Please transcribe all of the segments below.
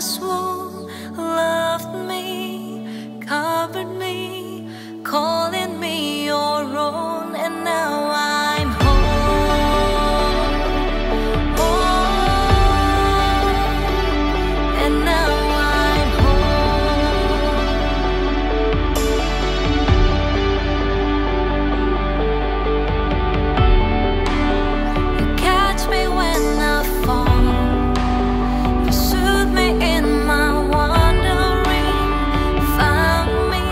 swoon, loved me, covered me, calling me your own, and now I'm home, home, and now I'm home. You catch me when I fall, you soothe me in my wandering, found me,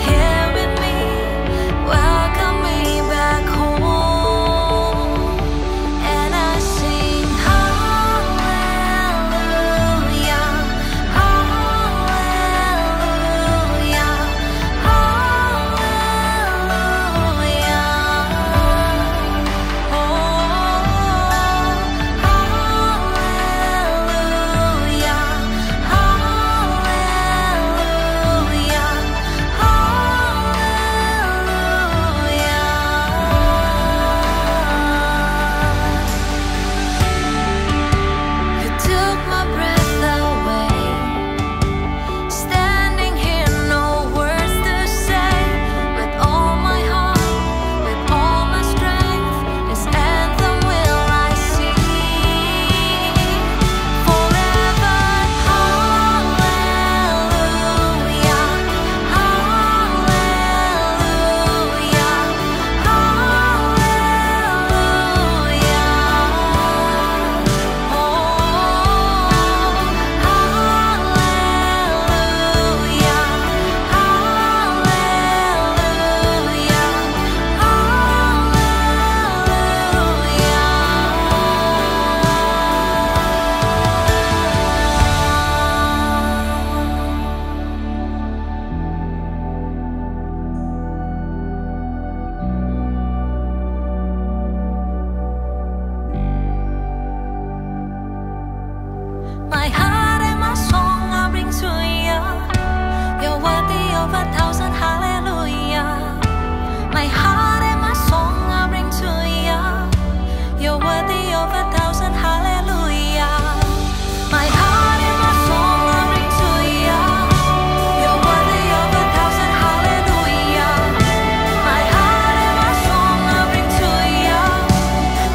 carried me, welcome me back home. And I sing hallelujah, hallelujah, hallelujah. Oh, hallelujah, hallelujah. You took my breath away, standing here, no words to say. With all my heart, with all my strength, this anthem will I sing forever. Hallelujah, hallelujah, hallelujah. Oh, my heart and my song I bring to you. You're worthy of 1,000 hallelujah. My heart and my song I bring to you. You're worthy of 1,000 hallelujah. My heart and my song I bring to you. You're worthy of 1,000 hallelujah. My heart and my song I bring to you.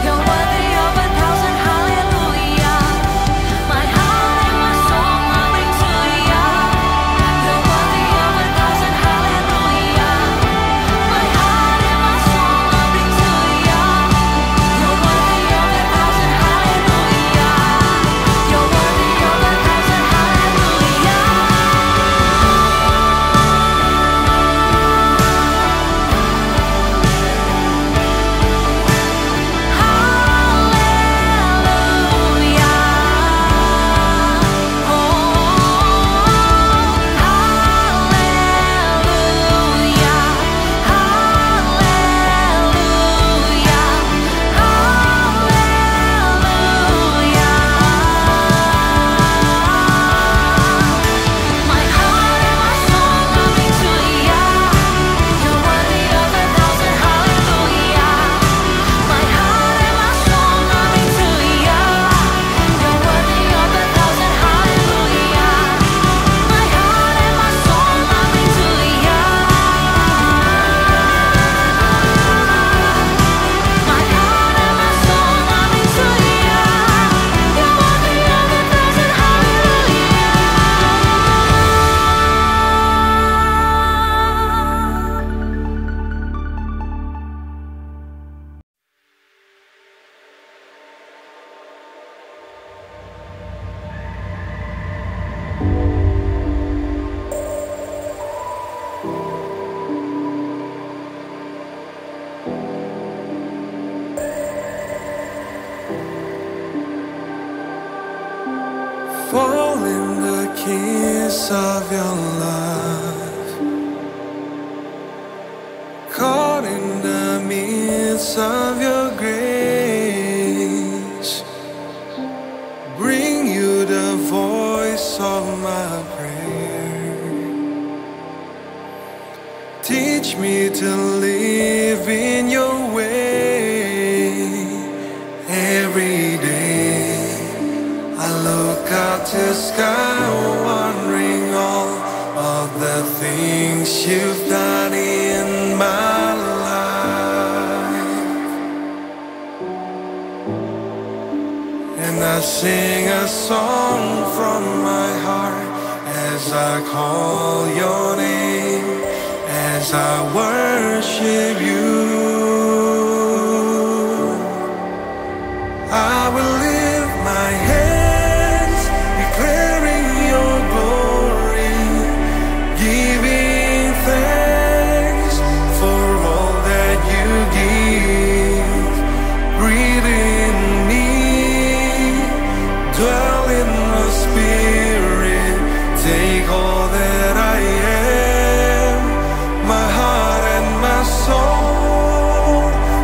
You're worthy of 1,000 hallelujah. My heart and my song I bring to you. You're worthy of 1,000 hallelujah. My heart and my song I bring to you. You're worthy of 1,000 hallelujah. You're worthy of 1,000 hallelujah. Fall in the kiss of your love, caught in the midst of your grace. Bring you the voice of my prayer. Teach me to live in your way every day. I look up out to sky, wondering all of the things you've done in my life. And I sing a song from my heart as I call your name, as I worship you. I will lift my hands, declaring your glory, giving thanks for all that you give. Breathe in me, dwell in my spirit, take all that I am, my heart and my soul.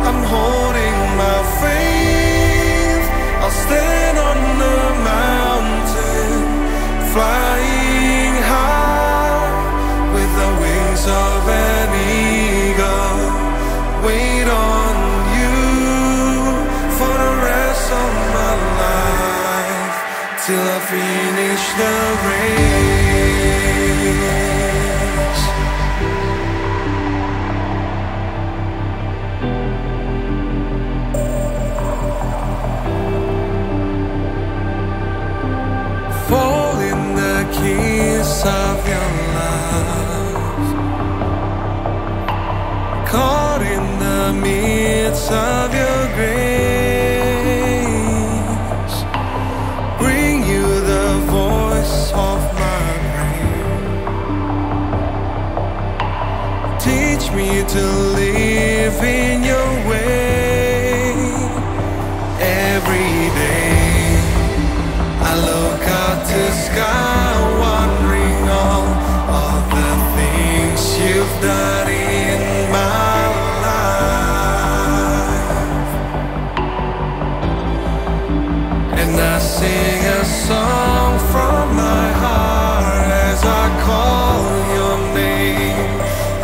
I'm holding my faith. I'll stand on the mountain, flying high with the wings of an eagle. Wait on you for the rest of my life, till I finish the race. Fall in the kiss of your love, caught in the midst of your grace. Bring you the voice of my prayer. Teach me to live in your way every day. I look up to sky, wondering all of the things you've done in my life. And I sing a song from my heart as I call your name,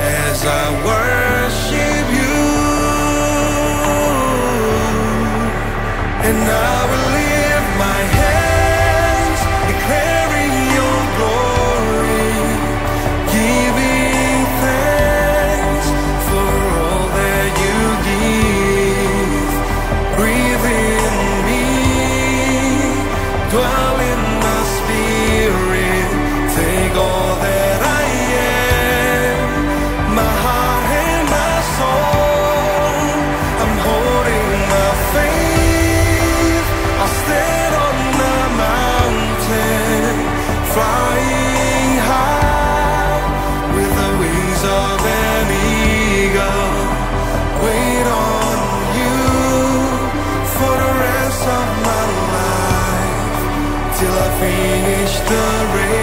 as I worship you. And I will lift my hands, declaring your glory, giving thanks for all that you give. Breathe in me, dwell in my spirit, take all that I am, my heart and my soul. I'm holding my faith. I'll stand on the mountain, flying high with the wings of an eagle. Wait on you for the rest of my life, till I finish the race.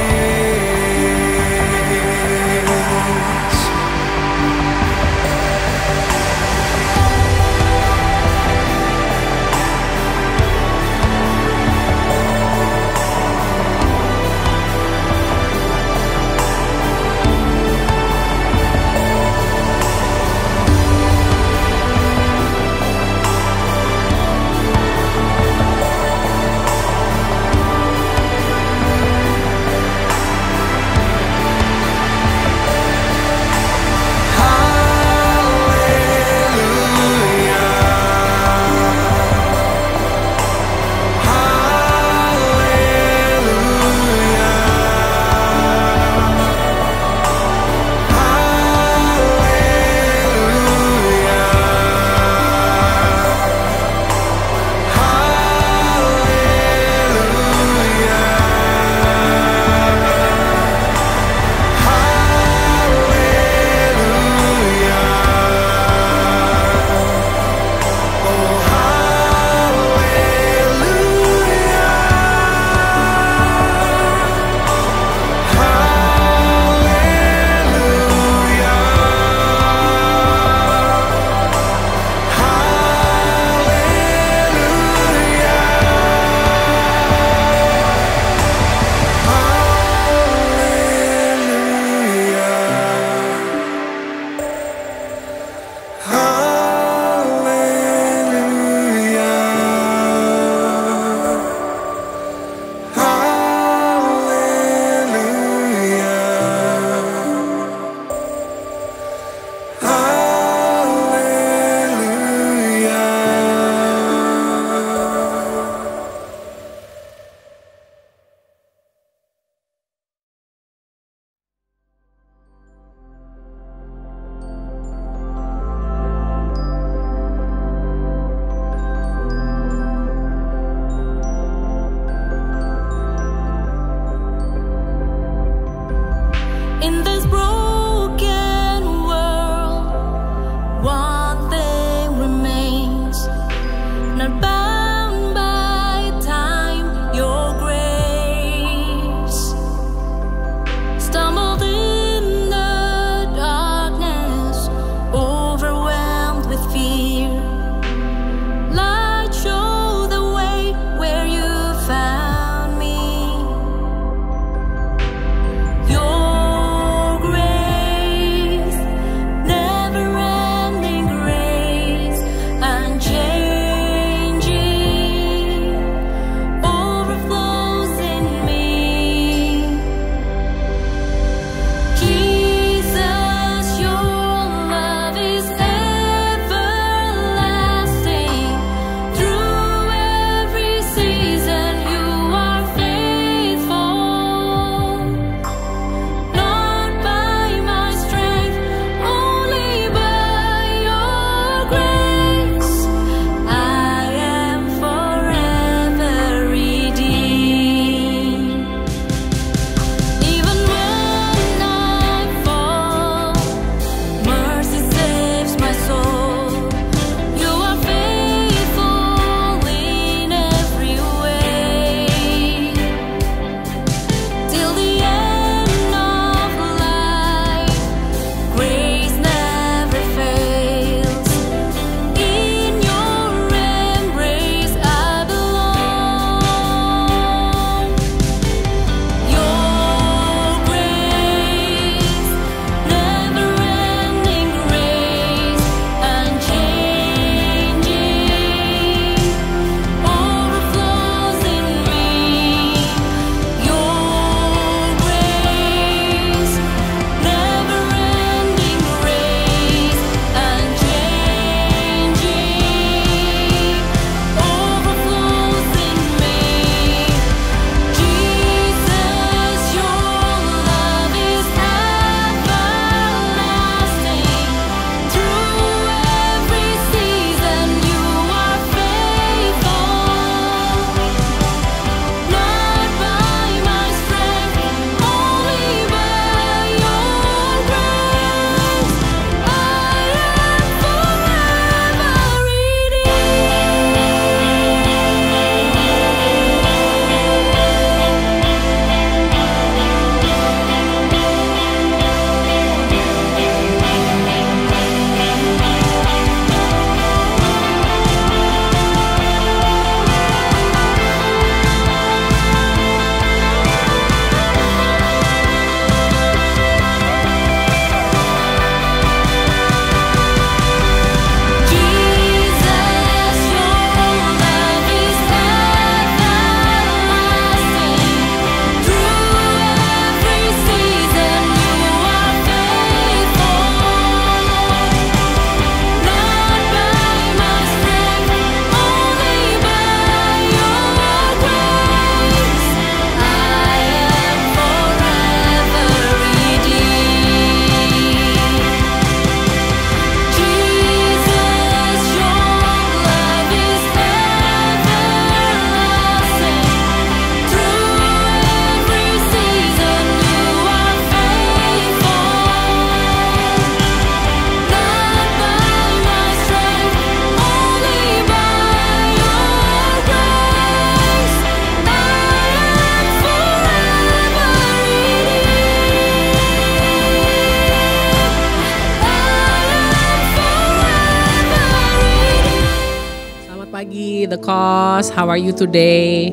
Pentecost, how are you today?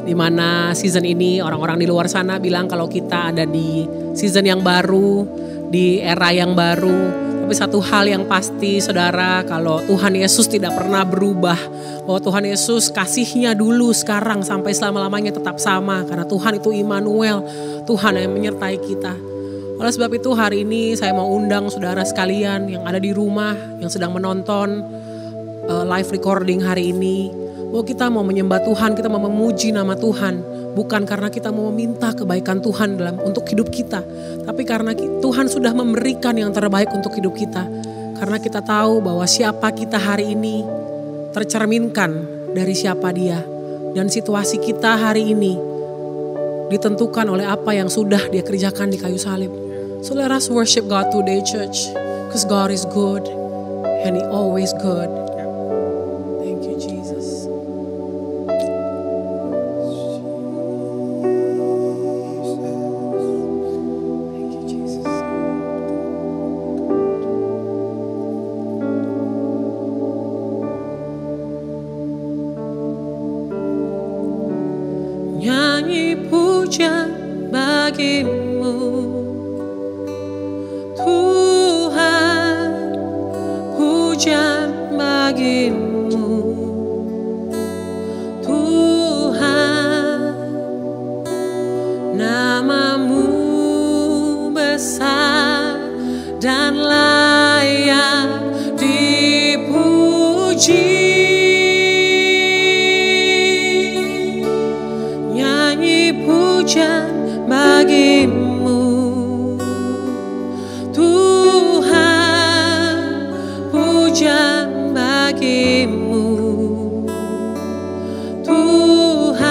Dimana season ini orang-orang di luar sana bilang kalau kita ada di season yang baru, di era yang baru. Tapi satu hal yang pasti saudara, kalau Tuhan Yesus tidak pernah berubah. Bahwa Tuhan Yesus kasihnya dulu, sekarang, sampai selama-lamanya tetap sama. Karena Tuhan itu Immanuel, Tuhan yang menyertai kita. Oleh sebab itu hari ini saya mau undang saudara sekalian yang ada di rumah, yang sedang menonton live recording hari ini. Bahwa kita mau menyembah Tuhan, kita mau memuji nama Tuhan. Bukan karena kita mau meminta kebaikan Tuhan untuk hidup kita. Tapi karena Tuhan sudah memberikan yang terbaik untuk hidup kita. Karena kita tahu bahwa siapa kita hari ini tercerminkan dari siapa Dia. Dan situasi kita hari ini ditentukan oleh apa yang sudah Dia kerjakan di kayu salib. So let us worship God today, church. Because God is good and He always good. Thank you, Jesus. Thank you, Jesus. Nyanyi puja bagimu, Tuhan, puja bagimu, Tuhan, namamu besar dan layak dipuji. Nyanyi puja bagimu, Tuhan, puja bagimu, Tuhan,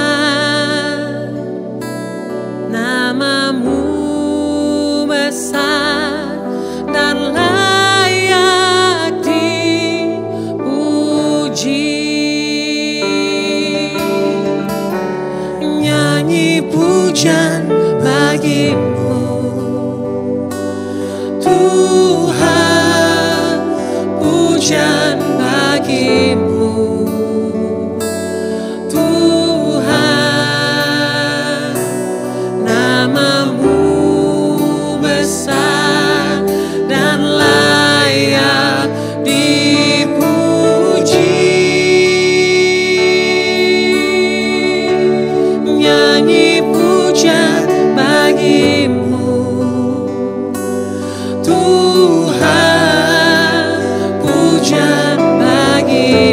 namamu besar dan layak dipuji. Nyanyi pujian bagimu, Tuhan, pujian bagimu, Tuhan, namamu besar dan layak dipuji. Nyanyi pujian bagimu, Tuhan, pujian bagimu.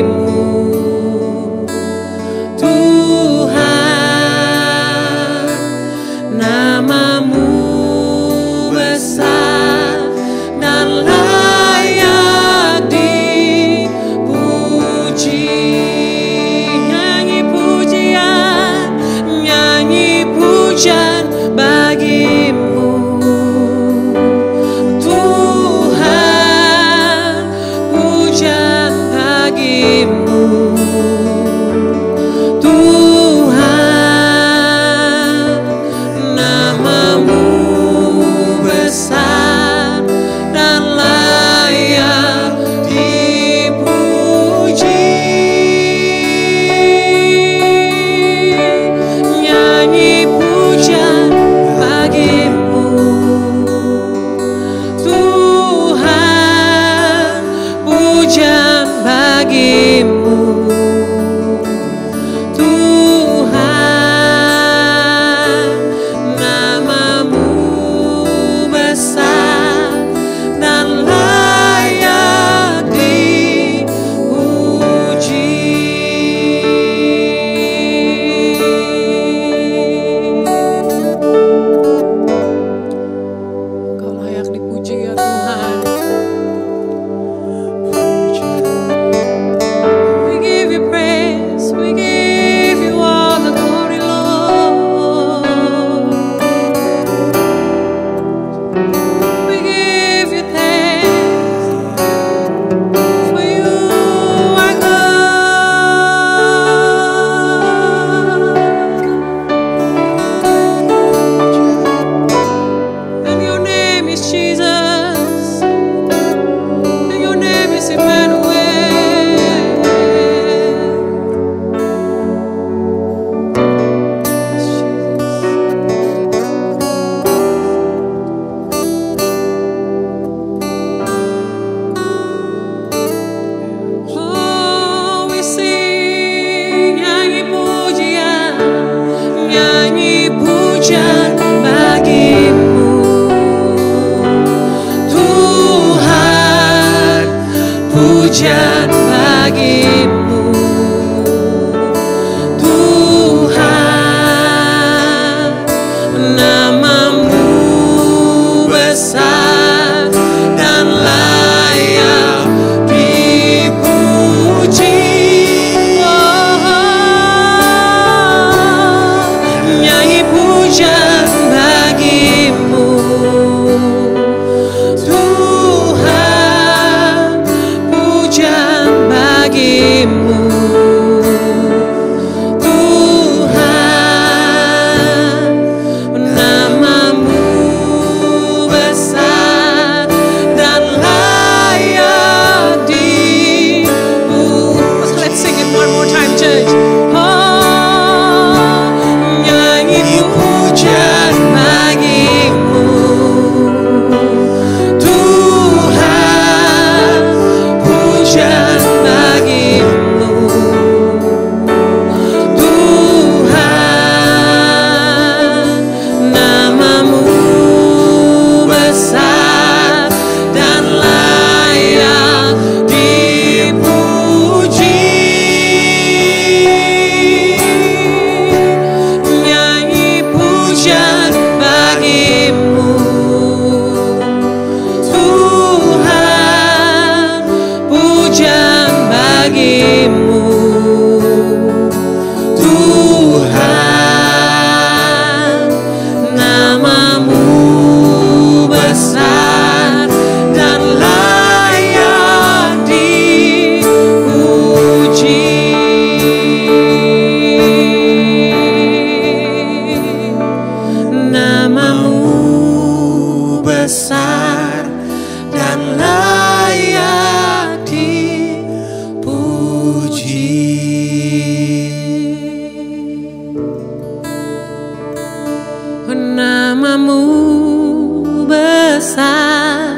besar dan layak dipuji. Namamu besar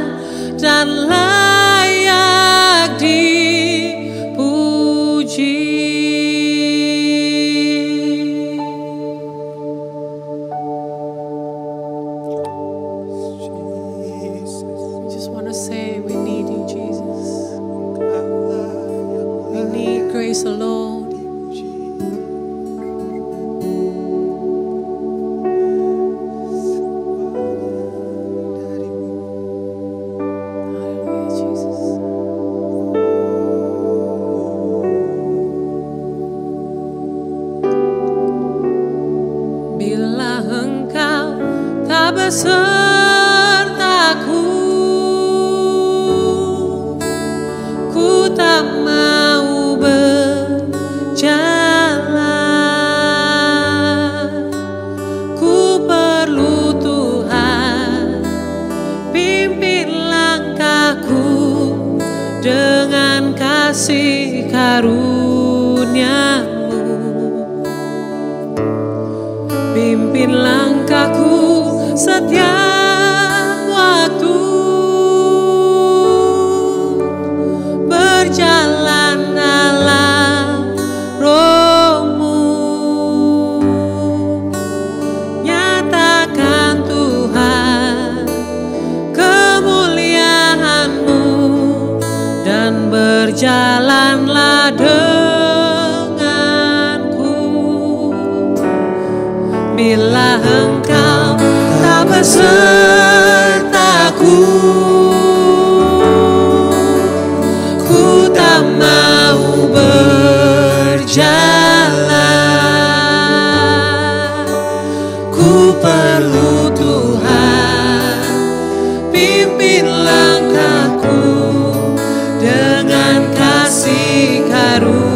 dan layak dipuji. Just want to say we need you, Jesus. We need grace alone. Bila engkau tak besertaku, ku tak mau berjalan. Ku perlu Tuhan, pimpin langkahku dengan kasih karunia-Mu. Pimpin langkahku setiap waktu, berjalan dalam Roh-Mu. Nyatakan Tuhan kemuliaan-Mu dan berjalanlah bila engkau tak besertaku, ku tak mau berjalan. Ku perlu Tuhan, pimpin langkahku dengan kasih karunia-Mu.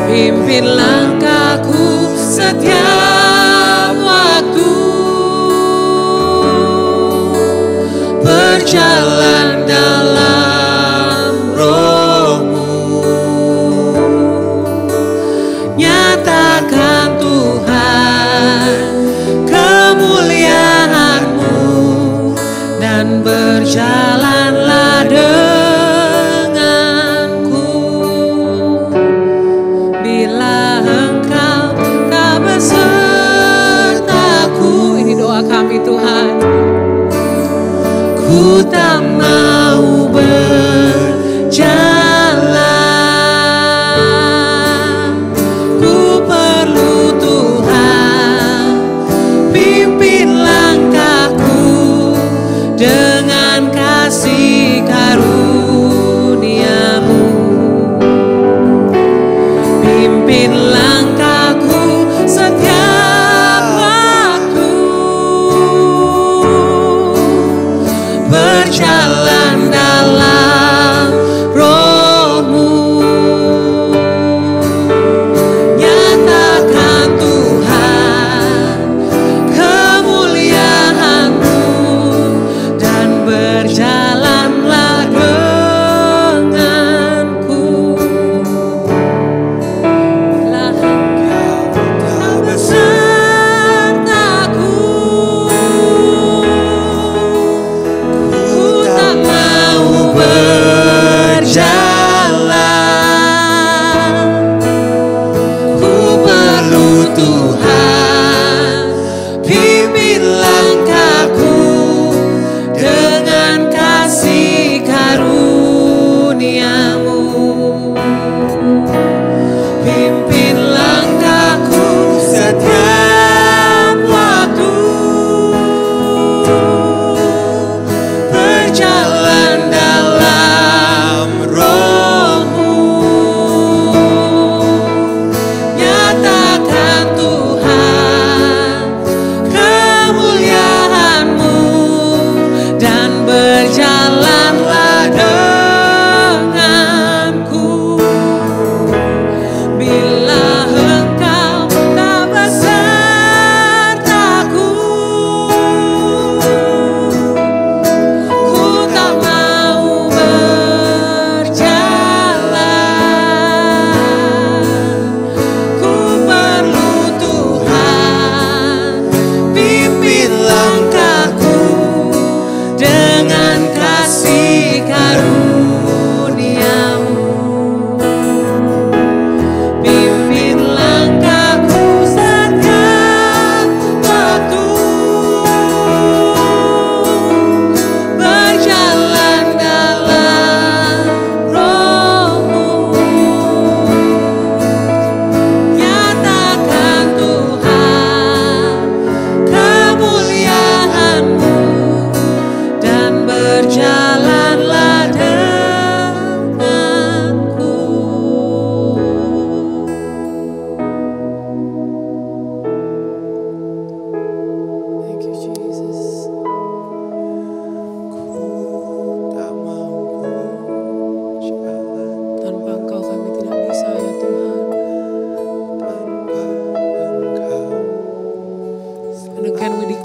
Pimpin langkahku setiap waktu, berjalan dalam Roh-Mu. Nyatakan Tuhan kemuliaan-Mu dan berjalanlah denganku. Bila engkau tak besertaku,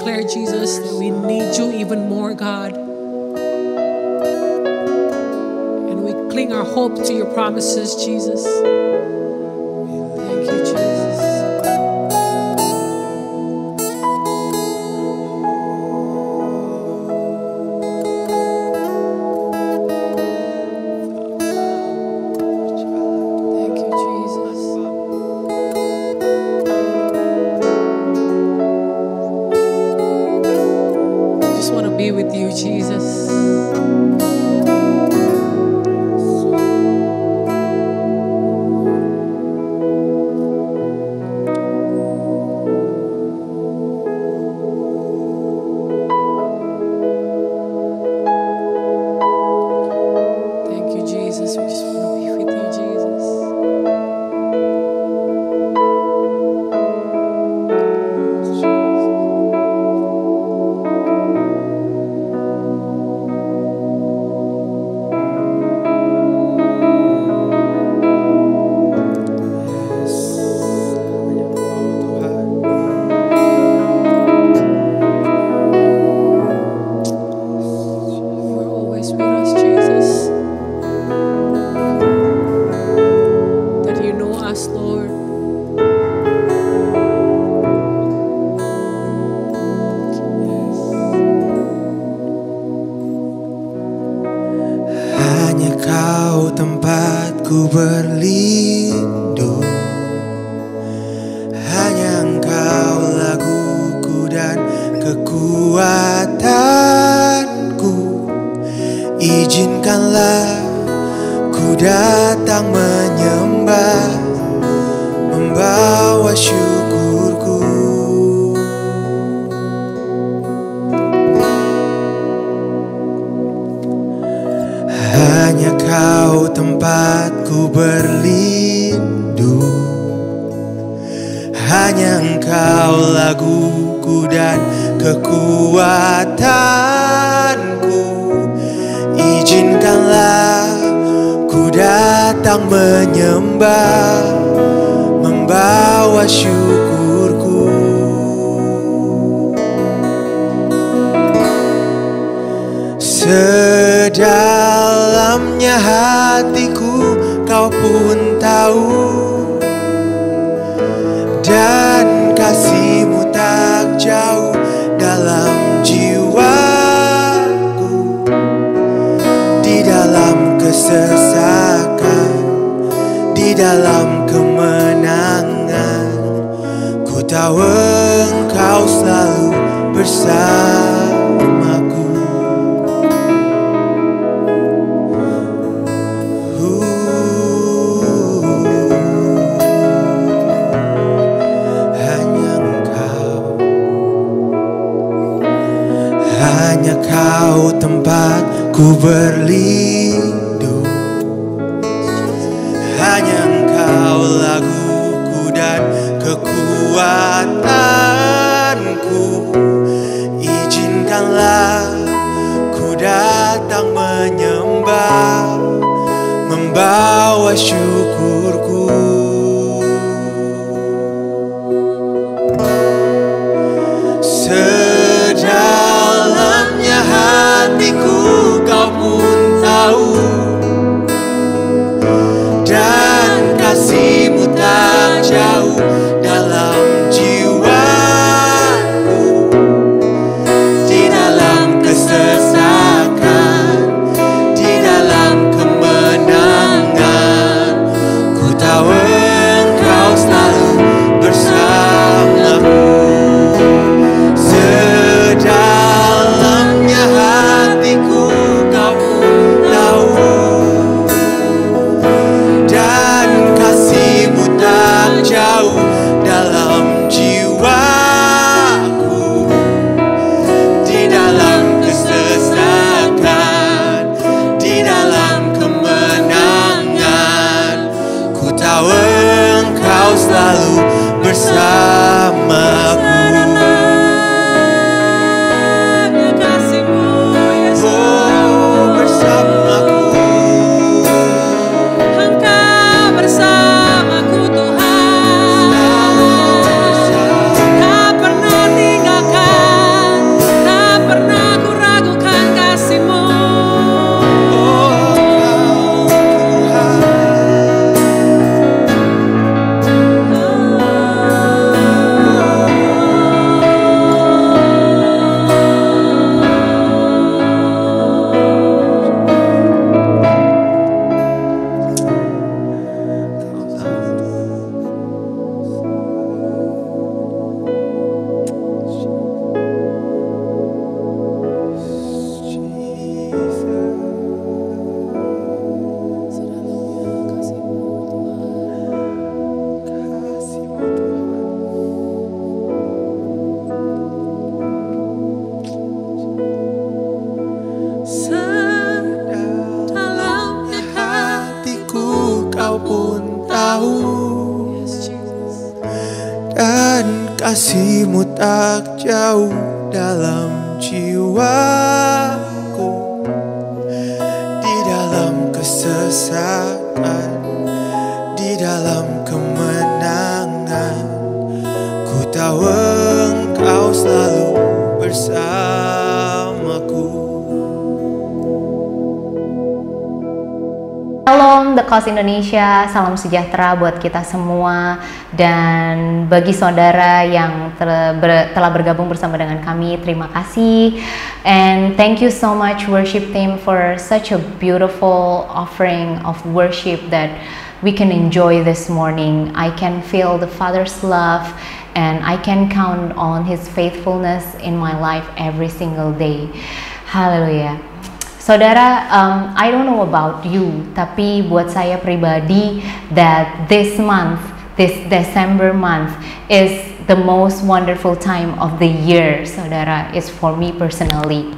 declare, Jesus, that we need you even more, God. And we cling our hope to your promises, Jesus. Thank you, Jesus. Thank you, Jesus. I just want to be with you, Jesus. Thank you, Jesus. We just want to be with you, Jesus. You are always with us, Jesus. That you know us, Lord. Hanya kau tempatku berlindung, hanya engkau laguku dan kekuatanku. Izinkanlah ku datang menyembah, membawa syukurku. Hanya kau tempatku berlindung, hanya engkau laguku dan kekuatanku. Izinkanlah ku datang menyembah, membawa syukurku. Sedalamnya hatiku kau pun tahu, dan kasih-Mu tak jauh dalam jiwaku. Di dalam kesesakan, di dalam kemenangan, ku tahu Engkau selalu bersamaku. Hanya kau tempatku berlindung, hanya engkau laguku dan kekuatanku. Izinkanlah ku datang menyembah, membawa syukurku. Sedalamnya hatiku kau pun tahu, dan kasih-Mu tak jauh dalam jiwaku. Di dalam kesesakan, di dalam kemenangan, ku tahu Engkau selalu bersamaku. Sedalamnya hatiku kau pun tahu, dan kasih-Mu tak jauh dalam jiwaku. Di dalam kesesakan, di dalam kemenangan, ku tahu Engkau selalu bersamaku. Engkau bersamaku Tuhan, tak pernah tinggalkan kasih-Mu tak jauh dalam jiwaku, di dalam kesesakan, di dalam kemenangan. Ku tahu Engkau selalu bersamaku. Shalom The Cause Indonesia, salam sejahtera buat kita semua. Dan bagi saudara yang telah bergabung bersama dengan kami, terima kasih. And thank you so much worship team for such a beautiful offering of worship that we can enjoy this morning. I can feel the Father's love and I can count on His faithfulness in my life every single day. Hallelujah. Saudara, I don't know about you, tapi buat saya pribadi, that this month, this December month, is the most wonderful time of the year, saudara. It's for me personally.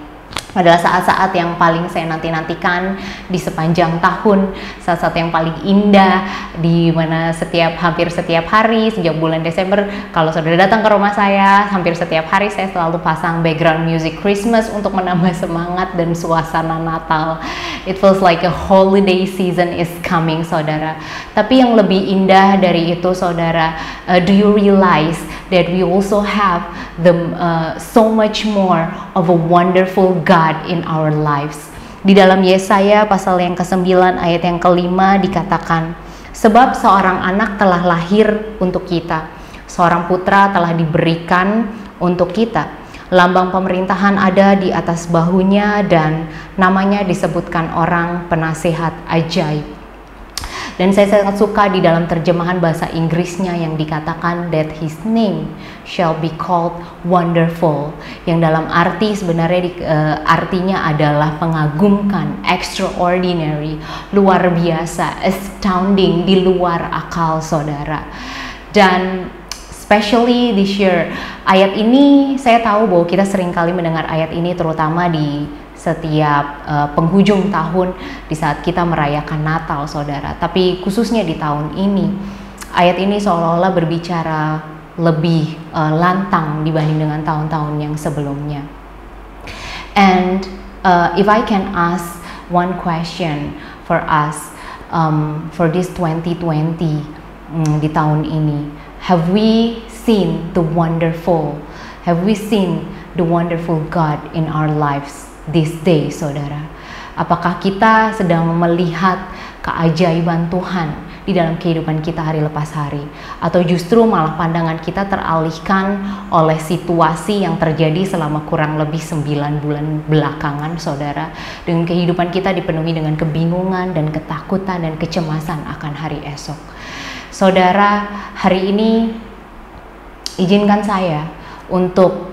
Adalah saat-saat yang paling saya nanti-nantikan di sepanjang tahun, saat-saat yang paling indah, di mana hampir setiap hari sejak bulan Desember, kalau saudara datang ke rumah saya, hampir setiap hari saya selalu pasang background music Christmas untuk menambah semangat dan suasana Natal. It feels like a holiday season is coming, saudara. Tapi yang lebih indah dari itu, saudara, do you realize that we also have so much more of a wonderful God in our lives. Di dalam Yesaya pasal yang ke-9 ayat yang ke-5 dikatakan, sebab seorang anak telah lahir untuk kita, seorang putra telah diberikan untuk kita, lambang pemerintahan ada di atas bahunya dan namanya disebutkan orang penasihat ajaib. Dan saya sangat suka di dalam terjemahan bahasa Inggrisnya yang dikatakan that his name shall be called wonderful, yang dalam arti sebenarnya artinya adalah mengagumkan, extraordinary, luar biasa, astounding, di luar akal, saudara. Dan especially this year, ayat ini saya tahu bahwa kita seringkali mendengar ayat ini terutama di setiap penghujung tahun di saat kita merayakan Natal, saudara. Tapi khususnya di tahun ini, ayat ini seolah-olah berbicara lebih lantang dibanding dengan tahun-tahun yang sebelumnya. And if I can ask one question for us for this 2020 di tahun ini, have we seen the wonderful? Have we seen the wonderful God in our lives this day, saudara? Apakah kita sedang melihat keajaiban Tuhan di dalam kehidupan kita hari lepas hari? Atau justru malah pandangan kita teralihkan oleh situasi yang terjadi selama kurang lebih 9 bulan belakangan, saudara? Dengan kehidupan kita dipenuhi dengan kebingungan dan ketakutan dan kecemasan akan hari esok. Saudara, hari ini izinkan saya untuk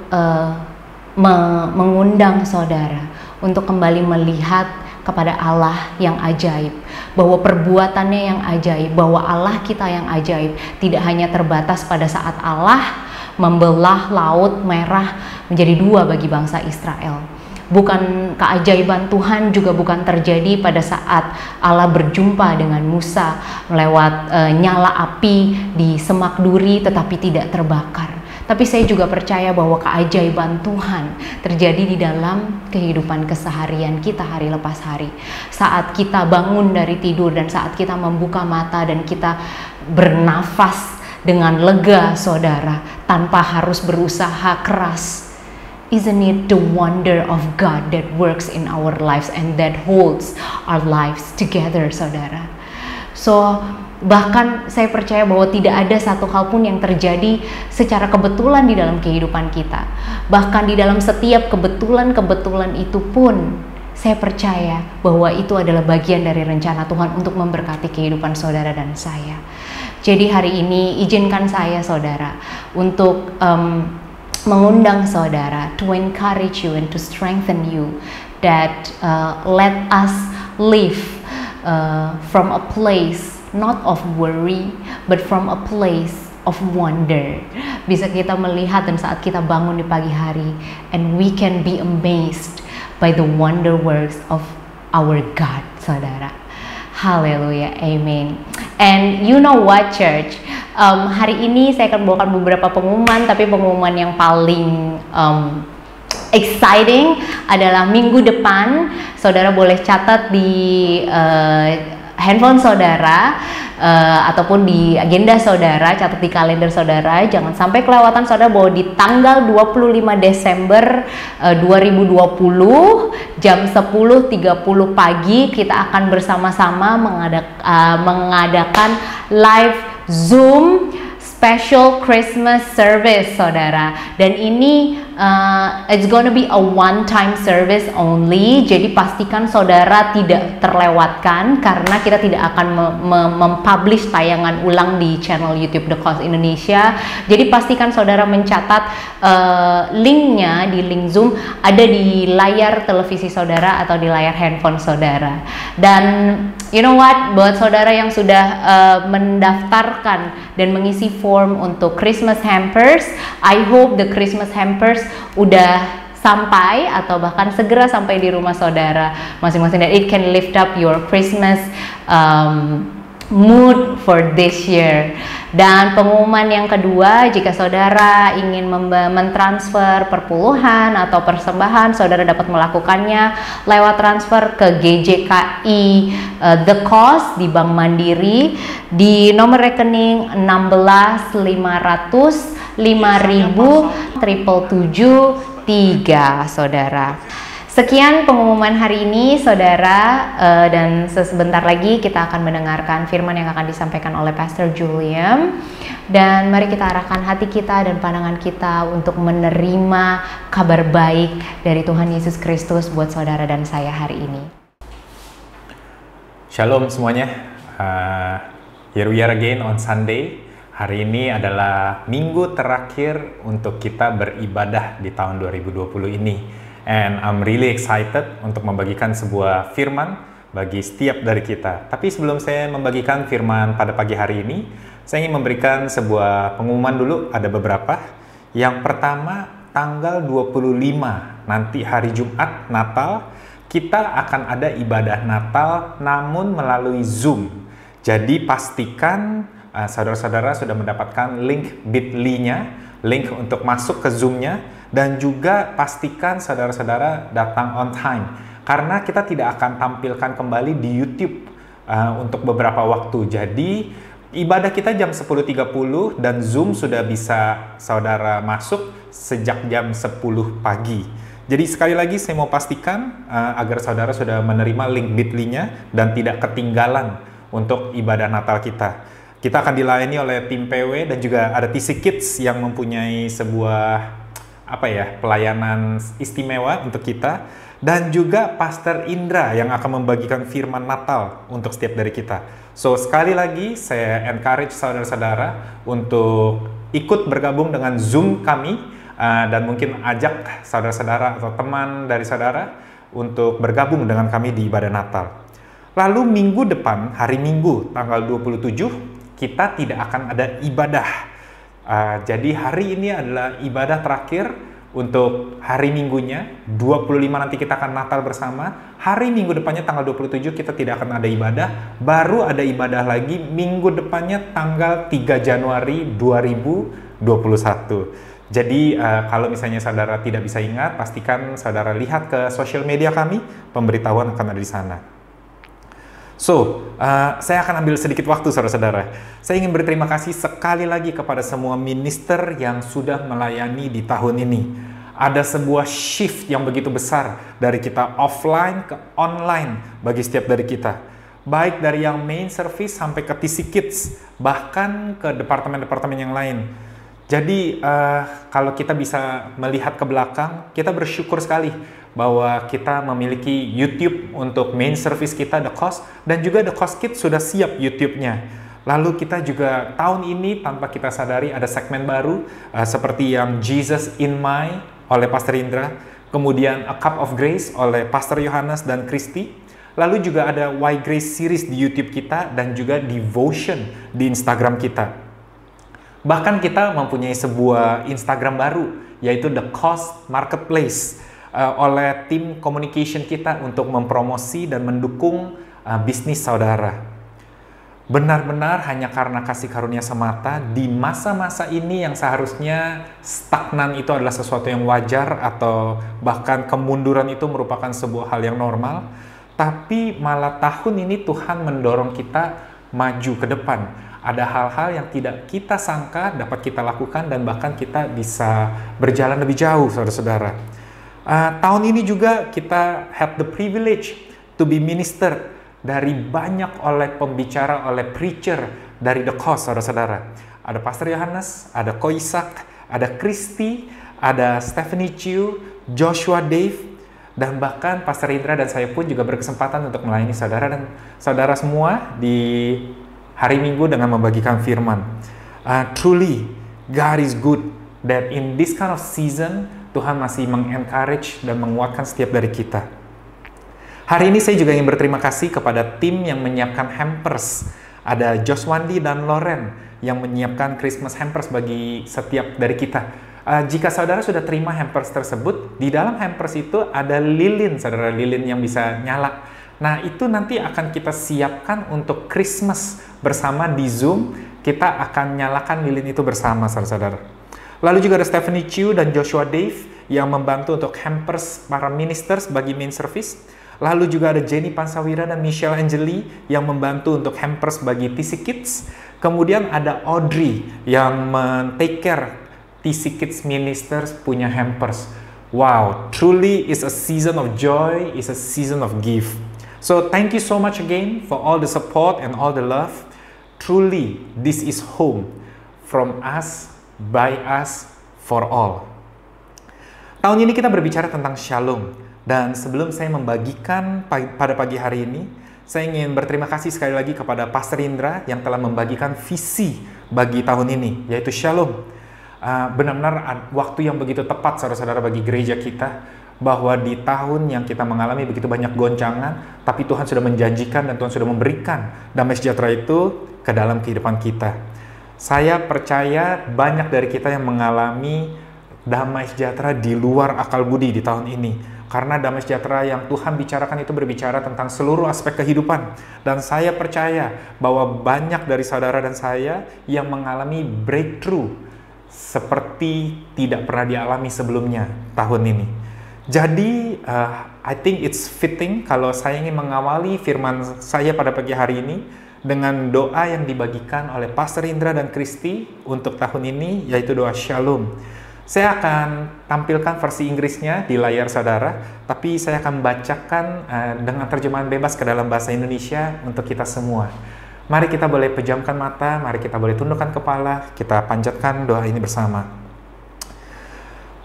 mengundang saudara untuk kembali melihat kepada Allah yang ajaib, bahwa perbuatannya yang ajaib, bahwa Allah kita yang ajaib tidak hanya terbatas pada saat Allah membelah Laut Merah menjadi 2 bagi bangsa Israel. Bukan keajaiban Tuhan juga bukan terjadi pada saat Allah berjumpa dengan Musa lewat nyala api di semak duri tetapi tidak terbakar. Tapi saya juga percaya bahwa keajaiban Tuhan terjadi di dalam kehidupan keseharian kita hari lepas hari. Saat kita bangun dari tidur dan saat kita membuka mata dan kita bernafas dengan lega, saudara, tanpa harus berusaha keras. Isn't it the wonder of God that works in our lives and that holds our lives together, saudara? So, bahkan saya percaya bahwa tidak ada satu hal pun yang terjadi secara kebetulan di dalam kehidupan kita. Bahkan di dalam setiap kebetulan-kebetulan itu pun saya percaya bahwa itu adalah bagian dari rencana Tuhan untuk memberkati kehidupan saudara dan saya. Jadi hari ini izinkan saya, saudara, untuk mengundang saudara to encourage you and to strengthen you that let us live from a place not of worry but from a place of wonder. Bisa kita melihat dan saat kita bangun di pagi hari and we can be amazed by the wonder works of our God, saudara. Hallelujah, amen. And you know what, church? Hari ini saya akan bawakan beberapa pengumuman, tapi pengumuman yang paling exciting adalah minggu depan. Saudara boleh catat di handphone saudara ataupun di agenda saudara, catat di kalender saudara, jangan sampai kelewatan saudara, bahwa di tanggal 25 Desember 2020 jam 10.30 pagi kita akan bersama-sama mengadakan live Zoom special Christmas service, saudara. Dan ini it's gonna be a one-time service only. Jadi pastikan saudara tidak terlewatkan, karena kita tidak akan mempublish tayangan ulang di channel YouTube The Cause Indonesia. Jadi pastikan saudara mencatat linknya di link Zoom ada di layar televisi saudara atau di layar handphone saudara. Dan you know what, buat saudara yang sudah mendaftarkan dan mengisi form untuk Christmas hampers, I hope the Christmas hampers udah sampai atau bahkan segera sampai di rumah saudara masing-masing, dan it can lift up your Christmas mood for this year. Dan pengumuman yang kedua, jika saudara ingin mentransfer perpuluhan atau persembahan, saudara dapat melakukannya lewat transfer ke GJKI The Cause di Bank Mandiri di nomor rekening 16.500 5.777 saudara. Sekian pengumuman hari ini, saudara, dan sebentar lagi kita akan mendengarkan firman yang akan disampaikan oleh Pastor Julian. Dan mari kita arahkan hati kita dan pandangan kita untuk menerima kabar baik dari Tuhan Yesus Kristus buat saudara dan saya hari ini. Shalom semuanya, here we are again on Sunday. Hari ini adalah minggu terakhir untuk kita beribadah di tahun 2020 ini. And I'm really excited untuk membagikan sebuah firman bagi setiap dari kita. Tapi sebelum saya membagikan firman pada pagi hari ini, saya ingin memberikan sebuah pengumuman dulu, ada beberapa. Yang pertama, tanggal 25, nanti hari Jumat Natal, kita akan ada ibadah Natal namun melalui Zoom. Jadi pastikan saudara-saudara sudah mendapatkan link bit.ly-nya, link untuk masuk ke Zoom-nya. Dan juga pastikan saudara-saudara datang on time, karena kita tidak akan tampilkan kembali di YouTube untuk beberapa waktu. Jadi ibadah kita jam 10.30 dan Zoom sudah bisa saudara masuk sejak jam 10 pagi. Jadi sekali lagi saya mau pastikan agar saudara sudah menerima link bit.ly-nya dan tidak ketinggalan untuk ibadah Natal kita. Kita akan dilayani oleh tim PW dan juga ada TC Kids yang mempunyai sebuah pelayanan istimewa untuk kita, dan juga Pastor Indra yang akan membagikan firman Natal untuk setiap dari kita. So sekali lagi saya encourage saudara-saudara untuk ikut bergabung dengan Zoom kami, dan mungkin ajak saudara-saudara atau teman dari saudara untuk bergabung dengan kami di ibadah Natal. Lalu minggu depan, hari Minggu tanggal 27, kita tidak akan ada ibadah. Jadi hari ini adalah ibadah terakhir untuk hari Minggunya. 25 nanti kita akan Natal bersama. Hari Minggu depannya tanggal 27 kita tidak akan ada ibadah. Baru ada ibadah lagi minggu depannya tanggal 3 Januari 2021. Jadi kalau misalnya saudara tidak bisa ingat, pastikan saudara lihat ke sosial media kami, pemberitahuan akan ada di sana. So, saya akan ambil sedikit waktu saudara-saudara. Saya ingin berterima kasih sekali lagi kepada semua minister yang sudah melayani di tahun ini. Ada sebuah shift yang begitu besar dari kita offline ke online bagi setiap dari kita. Baik dari yang main service sampai ke TC Kids, bahkan ke departemen-departemen yang lain. Jadi, kalau kita bisa melihat ke belakang, kita bersyukur sekali bahwa kita memiliki YouTube untuk main service kita, The Cause, dan juga The Cause Kids sudah siap YouTube-nya. Lalu kita juga tahun ini tanpa kita sadari ada segmen baru seperti yang Jesus in My oleh Pastor Indra, kemudian A Cup of Grace oleh Pastor Yohanes dan Kristi. Lalu juga ada Why Grace series di YouTube kita dan juga Devotion di Instagram kita. Bahkan kita mempunyai sebuah Instagram baru, yaitu The Cause Marketplace, oleh tim communication kita untuk mempromosi dan mendukung bisnis saudara. benar-benar hanya karena kasih karunia semata di masa-masa ini yang seharusnya stagnan itu adalah sesuatu yang wajar atau bahkan kemunduran itu merupakan sebuah hal yang normal, tapi malah tahun ini Tuhan mendorong kita maju ke depan. Ada hal-hal yang tidak kita sangka dapat kita lakukan dan bahkan kita bisa berjalan lebih jauh, saudara-saudara. Tahun ini juga kita have the privilege to be ministered dari banyak oleh pembicara, oleh preacher dari The Coast, saudara-saudara. Ada Pastor Yohanes, ada Ko Ishak, ada Christy, ada Stephanie Chiu, Joshua Dave, dan bahkan Pastor Indra dan saya pun juga berkesempatan untuk melayani saudara dan saudara semua di hari Minggu dengan membagikan firman. Truly, God is good that in this kind of season, Tuhan masih mengencourage dan menguatkan setiap dari kita. Hari ini saya juga ingin berterima kasih kepada tim yang menyiapkan hampers. Ada Joswandi dan Loren yang menyiapkan Christmas hampers bagi setiap dari kita. Jika saudara sudah terima hampers tersebut, di dalam hampers itu ada lilin, saudara, lilin yang bisa nyala. Nah, itu nanti akan kita siapkan untuk Christmas bersama di Zoom. Kita akan nyalakan lilin itu bersama, saudara-saudara. Lalu juga ada Stephanie Chiu dan Joshua Dave yang membantu untuk hampers para ministers bagi main service. Lalu juga ada Jenny Pansawira dan Michelle Angeli yang membantu untuk hampers bagi TC Kids. Kemudian ada Audrey yang men-take care TC Kids Ministers punya hampers. Wow, truly is a season of joy, is a season of gift. So thank you so much again for all the support and all the love. Truly, this is home from us, by us, for all. Tahun ini kita berbicara tentang Shalom. Dan sebelum saya membagikan pada pagi hari ini, saya ingin berterima kasih sekali lagi kepada Pastor Indra yang telah membagikan visi bagi tahun ini, yaitu Shalom. Benar-benar waktu yang begitu tepat, saudara-saudara, bagi gereja kita, bahwa di tahun yang kita mengalami begitu banyak goncangan, tapi Tuhan sudah menjanjikan dan Tuhan sudah memberikan damai sejahtera itu ke dalam kehidupan kita. Saya percaya banyak dari kita yang mengalami damai sejahtera di luar akal budi di tahun ini. Karena damai sejahtera yang Tuhan bicarakan itu berbicara tentang seluruh aspek kehidupan. Dan saya percaya bahwa banyak dari saudara dan saya yang mengalami breakthrough seperti tidak pernah dialami sebelumnya tahun ini. Jadi, I think it's fitting kalau saya ingin mengawali firman saya pada pagi hari ini dengan doa yang dibagikan oleh Pastor Indra dan Christy untuk tahun ini, yaitu doa Shalom. Saya akan tampilkan versi Inggrisnya di layar saudara, tapi saya akan bacakan dengan terjemahan bebas ke dalam bahasa Indonesia untuk kita semua. Mari kita boleh pejamkan mata, mari kita boleh tundukkan kepala, kita panjatkan doa ini bersama.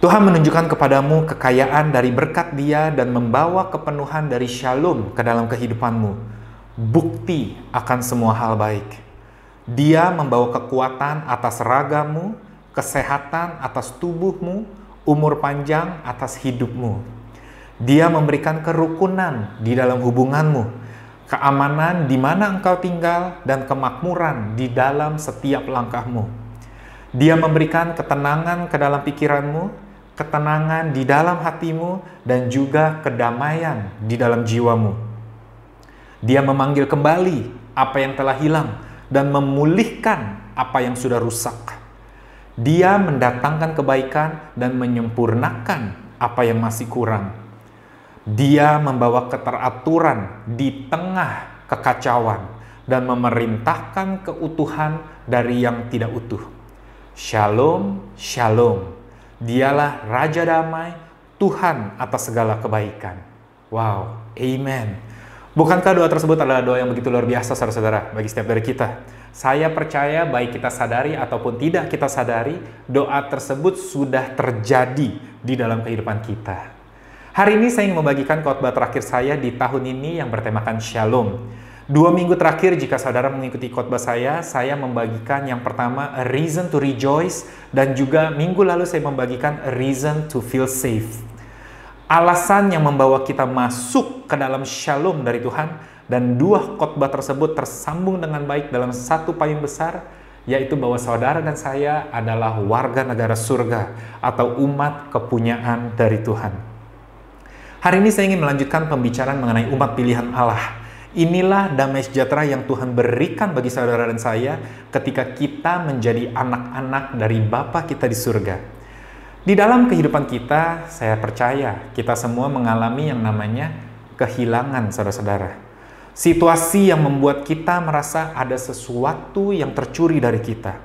Tuhan menunjukkan kepadamu kekayaan dari berkat Dia dan membawa kepenuhan dari Shalom ke dalam kehidupanmu. Bukti akan semua hal baik. Dia membawa kekuatan atas ragamu, kesehatan atas tubuhmu, umur panjang atas hidupmu. Dia memberikan kerukunan di dalam hubunganmu, keamanan di mana engkau tinggal, dan kemakmuran di dalam setiap langkahmu. Dia memberikan ketenangan ke dalam pikiranmu, ketenangan di dalam hatimu, dan juga kedamaian di dalam jiwamu. Dia memanggil kembali apa yang telah hilang dan memulihkan apa yang sudah rusak. Dia mendatangkan kebaikan dan menyempurnakan apa yang masih kurang. Dia membawa keteraturan di tengah kekacauan dan memerintahkan keutuhan dari yang tidak utuh. Shalom, shalom. Dialah Raja Damai, Tuhan atas segala kebaikan. Wow, amen. Bukankah doa tersebut adalah doa yang begitu luar biasa, saudara-saudara, bagi setiap dari kita? Saya percaya baik kita sadari ataupun tidak kita sadari, doa tersebut sudah terjadi di dalam kehidupan kita. Hari ini saya ingin membagikan khotbah terakhir saya di tahun ini yang bertemakan Shalom. 2 minggu terakhir jika saudara mengikuti khotbah saya membagikan yang pertama, A Reason to Rejoice, dan juga minggu lalu saya membagikan A Reason to Feel Safe. Alasan yang membawa kita masuk ke dalam Shalom dari Tuhan. Dan 2 khotbah tersebut tersambung dengan baik dalam satu payung besar, yaitu bahwa saudara dan saya adalah warga negara surga atau umat kepunyaan dari Tuhan. Hari ini saya ingin melanjutkan pembicaraan mengenai umat pilihan Allah. Inilah damai sejahtera yang Tuhan berikan bagi saudara dan saya ketika kita menjadi anak-anak dari Bapa kita di surga. Di dalam kehidupan kita, saya percaya kita semua mengalami yang namanya kehilangan, saudara-saudara. Situasi yang membuat kita merasa ada sesuatu yang tercuri dari kita.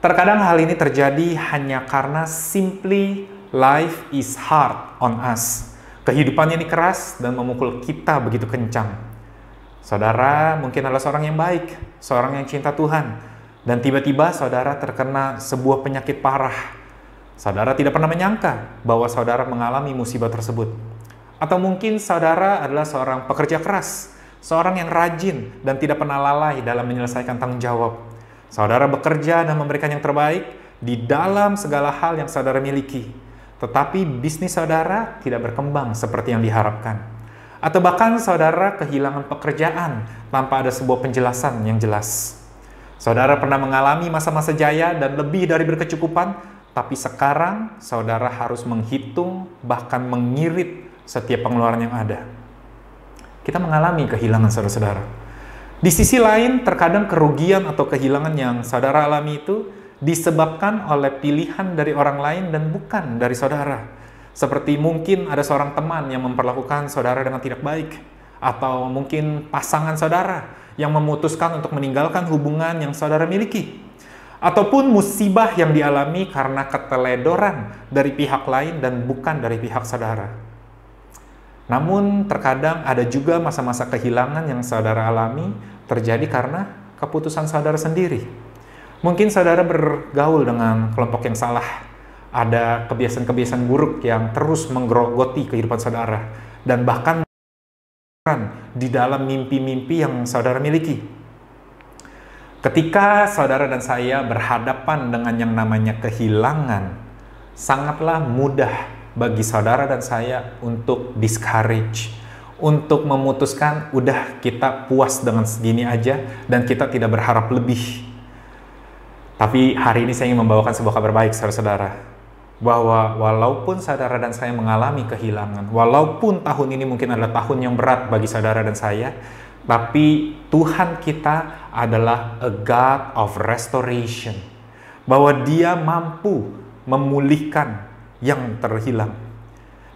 Terkadang hal ini terjadi hanya karena simply life is hard on us. Kehidupan ini keras dan memukul kita begitu kencang. Saudara mungkin adalah seorang yang baik, seorang yang cinta Tuhan, dan tiba-tiba saudara terkena sebuah penyakit parah. Saudara tidak pernah menyangka bahwa saudara mengalami musibah tersebut. Atau mungkin saudara adalah seorang pekerja keras, seorang yang rajin dan tidak pernah lalai dalam menyelesaikan tanggung jawab. Saudara bekerja dan memberikan yang terbaik di dalam segala hal yang saudara miliki. Tetapi bisnis saudara tidak berkembang seperti yang diharapkan. Atau bahkan saudara kehilangan pekerjaan tanpa ada sebuah penjelasan yang jelas. Saudara pernah mengalami masa-masa jaya dan lebih dari berkecukupan, tapi sekarang saudara harus menghitung bahkan mengirit setiap pengeluaran yang ada. Kita mengalami kehilangan, saudara-saudara. Di sisi lain, terkadang kerugian atau kehilangan yang saudara alami itu disebabkan oleh pilihan dari orang lain dan bukan dari saudara. Seperti mungkin ada seorang teman yang memperlakukan saudara dengan tidak baik, atau mungkin pasangan saudara yang memutuskan untuk meninggalkan hubungan yang saudara miliki, ataupun musibah yang dialami karena keteledoran dari pihak lain dan bukan dari pihak saudara. Namun terkadang ada juga masa-masa kehilangan yang saudara alami terjadi karena keputusan saudara sendiri. Mungkin saudara bergaul dengan kelompok yang salah. Ada kebiasaan-kebiasaan buruk yang terus menggerogoti kehidupan saudara, dan bahkan di dalam mimpi-mimpi yang saudara miliki. Ketika saudara dan saya berhadapan dengan yang namanya kehilangan, sangatlah mudah bagi saudara dan saya untuk discourage, untuk memutuskan udah kita puas dengan segini aja dan kita tidak berharap lebih. Tapi hari ini saya ingin membawakan sebuah kabar baik, saudara-saudara, bahwa walaupun saudara dan saya mengalami kehilangan, walaupun tahun ini mungkin adalah tahun yang berat bagi saudara dan saya, tapi Tuhan kita adalah a God of restoration, bahwa Dia mampu memulihkan yang terhilang.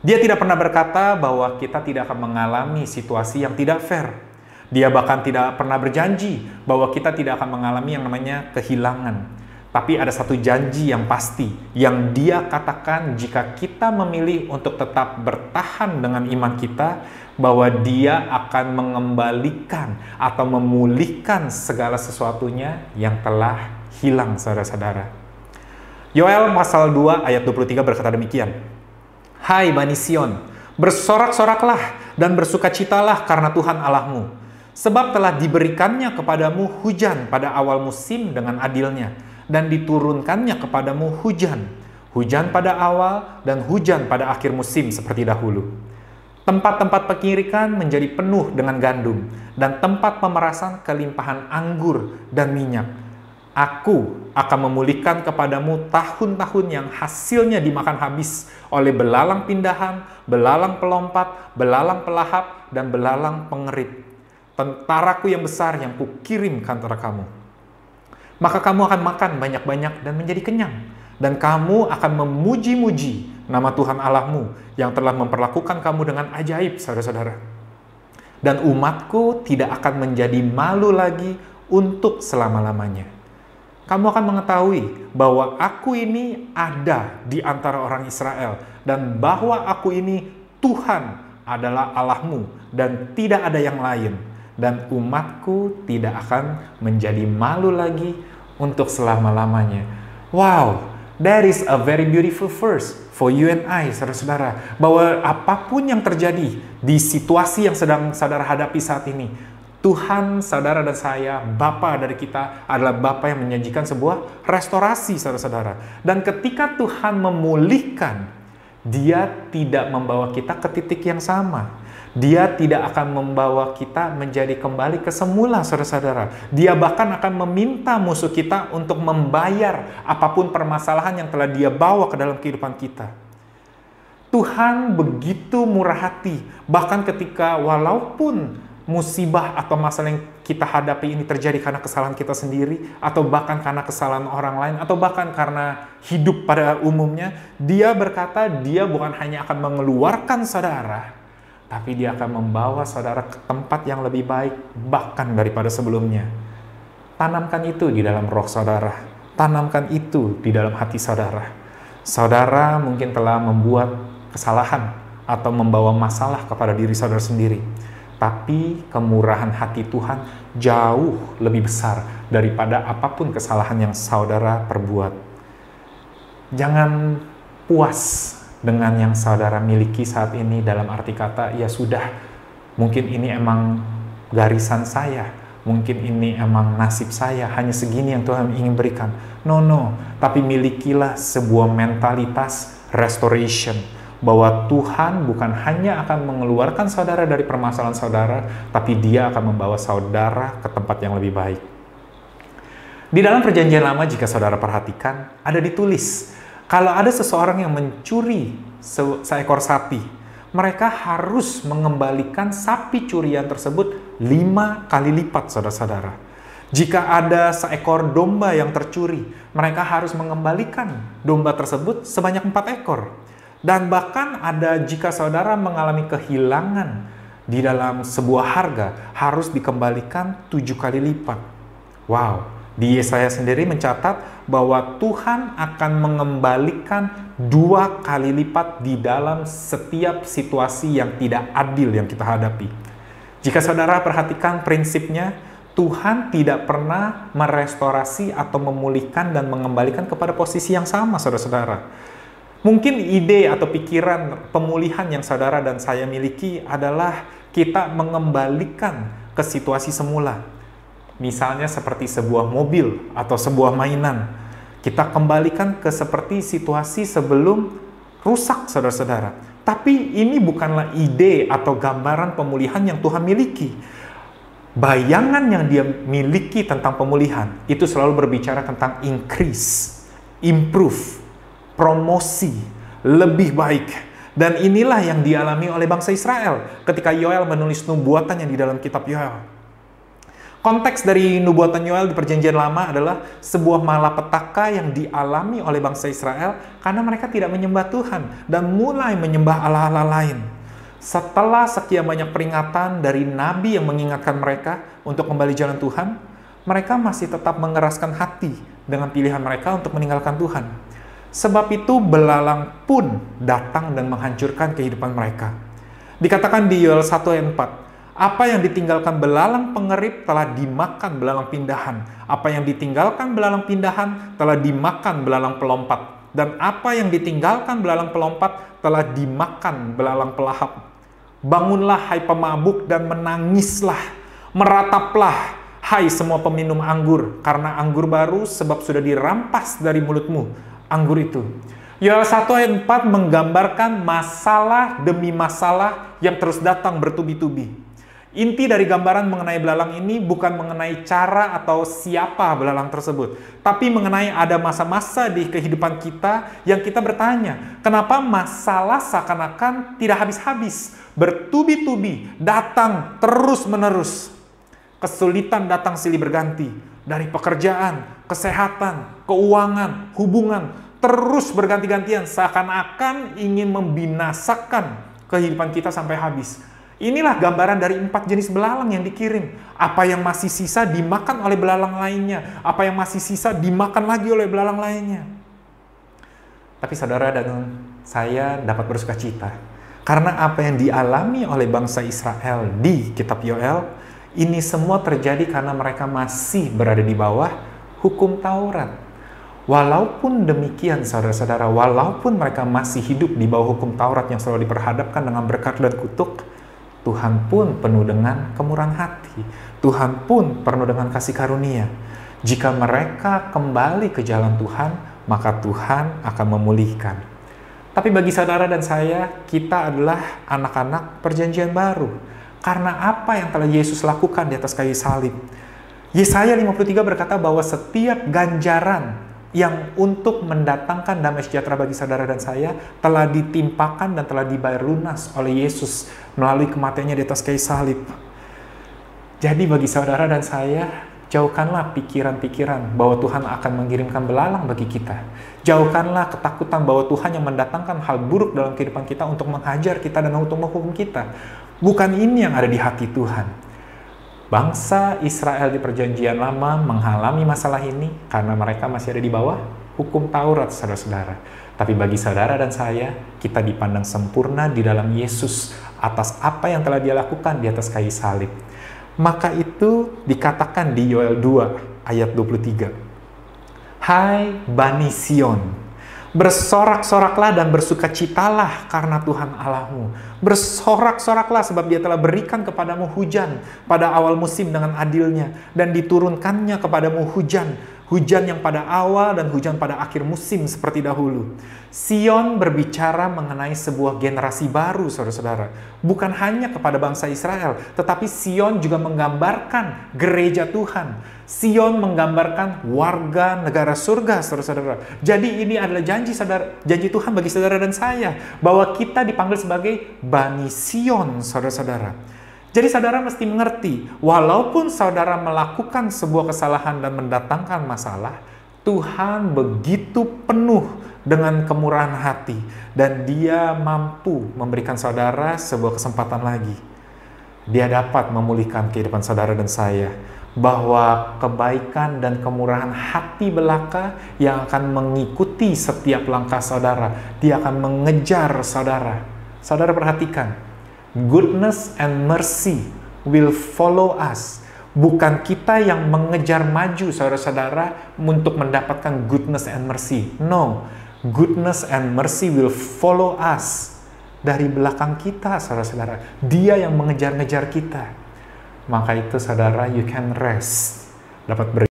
Dia tidak pernah berkata bahwa kita tidak akan mengalami situasi yang tidak fair. Dia bahkan tidak pernah berjanji bahwa kita tidak akan mengalami yang namanya kehilangan. Tapi ada satu janji yang pasti, yang Dia katakan jika kita memilih untuk tetap bertahan dengan iman kita, bahwa Dia akan mengembalikan atau memulihkan segala sesuatunya yang telah hilang, saudara-saudara. Yoel pasal 2 ayat 23 berkata demikian. Hai Bani Sion, bersorak-soraklah dan bersukacitalah karena Tuhan Allahmu. Sebab telah diberikannya kepadamu hujan pada awal musim dengan adilnya, dan diturunkannya kepadamu hujan pada awal dan hujan pada akhir musim seperti dahulu. Tempat-tempat pengirikan menjadi penuh dengan gandum, dan tempat pemerasan kelimpahan anggur dan minyak. Aku akan memulihkan kepadamu tahun-tahun yang hasilnya dimakan habis oleh belalang pindahan, belalang pelompat, belalang pelahap, dan belalang pengerit. Tentaraku yang besar yang kukirim ke antara kamu. Maka kamu akan makan banyak-banyak dan menjadi kenyang. Dan kamu akan memuji-muji nama Tuhan Allahmu yang telah memperlakukan kamu dengan ajaib, saudara-saudara. Dan umatku tidak akan menjadi malu lagi untuk selama-lamanya. Kamu akan mengetahui bahwa aku ini ada di antara orang Israel, dan bahwa aku ini Tuhan adalah Allahmu dan tidak ada yang lain. Dan umatku tidak akan menjadi malu lagi untuk selama-lamanya. Wow, that is a very beautiful verse for you and I, saudara-saudara. Bahwa apapun yang terjadi di situasi yang sedang saudara hadapi saat ini, Tuhan, saudara dan saya, Bapa dari kita adalah Bapa yang menyajikan sebuah restorasi, saudara-saudara. Dan ketika Tuhan memulihkan, Dia tidak membawa kita ke titik yang sama. Dia tidak akan membawa kita menjadi kembali ke semula, saudara-saudara. Dia bahkan akan meminta musuh kita untuk membayar apapun permasalahan yang telah Dia bawa ke dalam kehidupan kita. Tuhan begitu murah hati, bahkan ketika walaupun musibah atau masalah yang kita hadapi ini terjadi karena kesalahan kita sendiri, atau bahkan karena kesalahan orang lain, atau bahkan karena hidup pada umumnya, dia berkata dia bukan hanya akan mengeluarkan saudara, tapi dia akan membawa saudara ke tempat yang lebih baik bahkan daripada sebelumnya. Tanamkan itu di dalam roh saudara, tanamkan itu di dalam hati saudara. Saudara mungkin telah membuat kesalahan atau membawa masalah kepada diri saudara sendiri, tapi kemurahan hati Tuhan jauh lebih besar daripada apapun kesalahan yang saudara perbuat. Jangan puas dengan yang saudara miliki saat ini dalam arti kata, ya sudah, mungkin ini emang garisan saya, mungkin ini emang nasib saya, hanya segini yang Tuhan ingin berikan. No, tapi milikilah sebuah mentalitas restoration, bahwa Tuhan bukan hanya akan mengeluarkan saudara dari permasalahan saudara, tapi Dia akan membawa saudara ke tempat yang lebih baik. Di dalam Perjanjian Lama, jika saudara perhatikan, ada ditulis, kalau ada seseorang yang mencuri seekor sapi, mereka harus mengembalikan sapi curian tersebut 5 kali lipat, saudara-saudara. Jika ada seekor domba yang tercuri, mereka harus mengembalikan domba tersebut sebanyak 4 ekor. Dan bahkan ada jika saudara mengalami kehilangan di dalam sebuah harga, harus dikembalikan 7 kali lipat. Wow. Di Yesaya sendiri mencatat bahwa Tuhan akan mengembalikan 2 kali lipat di dalam setiap situasi yang tidak adil yang kita hadapi. Jika saudara perhatikan prinsipnya, Tuhan tidak pernah merestorasi atau memulihkan dan mengembalikan kepada posisi yang sama, saudara-saudara. Mungkin ide atau pikiran pemulihan yang saudara dan saya miliki adalah kita mengembalikan ke situasi semula. Misalnya seperti sebuah mobil atau sebuah mainan. Kita kembalikan ke seperti situasi sebelum rusak, saudara-saudara. Tapi ini bukanlah ide atau gambaran pemulihan yang Tuhan miliki. Bayangan yang Dia miliki tentang pemulihan itu selalu berbicara tentang increase, improve, promosi, lebih baik. Dan inilah yang dialami oleh bangsa Israel ketika Yoel menulis nubuatannya di dalam kitab Yoel. Konteks dari nubuatan Yoel di Perjanjian Lama adalah sebuah malapetaka yang dialami oleh bangsa Israel karena mereka tidak menyembah Tuhan dan mulai menyembah allah-allah lain. Setelah sekian banyak peringatan dari nabi yang mengingatkan mereka untuk kembali jalan Tuhan, mereka masih tetap mengeraskan hati dengan pilihan mereka untuk meninggalkan Tuhan. Sebab itu belalang pun datang dan menghancurkan kehidupan mereka. Dikatakan di Yoel 1 ayat 4, apa yang ditinggalkan belalang pengerip telah dimakan belalang pindahan. Apa yang ditinggalkan belalang pindahan telah dimakan belalang pelompat. Dan apa yang ditinggalkan belalang pelompat telah dimakan belalang pelahap. Bangunlah hai pemabuk dan menangislah. Merataplah hai semua peminum anggur. Karena anggur baru sebab sudah dirampas dari mulutmu anggur itu. Yoel 1 ayat 4 menggambarkan masalah demi masalah yang terus datang bertubi-tubi. Inti dari gambaran mengenai belalang ini bukan mengenai cara atau siapa belalang tersebut, tapi mengenai ada masa-masa di kehidupan kita yang kita bertanya, kenapa masalah seakan-akan tidak habis-habis, bertubi-tubi, datang terus-menerus. Kesulitan datang silih berganti, dari pekerjaan, kesehatan, keuangan, hubungan, terus berganti-gantian, seakan-akan ingin membinasakan kehidupan kita sampai habis. Inilah gambaran dari 4 jenis belalang yang dikirim. Apa yang masih sisa dimakan oleh belalang lainnya. Apa yang masih sisa dimakan lagi oleh belalang lainnya. Tapi saudara dan saya dapat bersuka cita. Karena apa yang dialami oleh bangsa Israel di kitab Yoel, ini semua terjadi karena mereka masih berada di bawah hukum Taurat. Walaupun demikian, saudara-saudara, walaupun mereka masih hidup di bawah hukum Taurat yang selalu diperhadapkan dengan berkat dan kutuk, Tuhan pun penuh dengan kemurahan hati. Tuhan pun penuh dengan kasih karunia. Jika mereka kembali ke jalan Tuhan, maka Tuhan akan memulihkan. Tapi bagi saudara dan saya, kita adalah anak-anak perjanjian baru. Karena apa yang telah Yesus lakukan di atas kayu salib. Yesaya 53 berkata bahwa setiap ganjaran yang untuk mendatangkan damai sejahtera bagi saudara dan saya telah ditimpakan dan telah dibayar lunas oleh Yesus melalui kematiannya di atas kayu salib. Jadi bagi saudara dan saya, jauhkanlah pikiran-pikiran bahwa Tuhan akan mengirimkan belalang bagi kita. Jauhkanlah ketakutan bahwa Tuhan yang mendatangkan hal buruk dalam kehidupan kita untuk menghajar kita dan untuk menghukum kita. Bukan ini yang ada di hati Tuhan. Bangsa Israel di Perjanjian Lama mengalami masalah ini karena mereka masih ada di bawah hukum Taurat, saudara-saudara. Tapi bagi saudara dan saya, kita dipandang sempurna di dalam Yesus atas apa yang telah Dia lakukan di atas kayu salib. Maka itu dikatakan di Yoel 2 ayat 23. Hai Bani Sion, bersorak-soraklah dan bersukacitalah karena Tuhan Allahmu. Bersorak-soraklah sebab Dia telah berikan kepadamu hujan pada awal musim dengan adilnya, dan diturunkannya kepadamu hujan yang pada awal dan hujan pada akhir musim seperti dahulu. Sion berbicara mengenai sebuah generasi baru, saudara-saudara. Bukan hanya kepada bangsa Israel, tetapi Sion juga menggambarkan gereja Tuhan. Sion menggambarkan warga negara surga, saudara-saudara. Jadi ini adalah janji Tuhan bagi saudara dan saya, bahwa kita dipanggil sebagai Bani Sion, saudara-saudara. Jadi saudara mesti mengerti, walaupun saudara melakukan sebuah kesalahan dan mendatangkan masalah, Tuhan begitu penuh dengan kemurahan hati, dan Dia mampu memberikan saudara sebuah kesempatan lagi. Dia dapat memulihkan kehidupan saudara dan saya, bahwa kebaikan dan kemurahan hati belaka yang akan mengikuti setiap langkah saudara. Dia akan mengejar saudara. Saudara perhatikan, goodness and mercy will follow us. Bukan kita yang mengejar maju, saudara-saudara, untuk mendapatkan goodness and mercy. No, goodness and mercy will follow us dari belakang kita, saudara-saudara. Dia yang mengejar-ngejar kita. Maka itu, saudara, you can rest. Dapat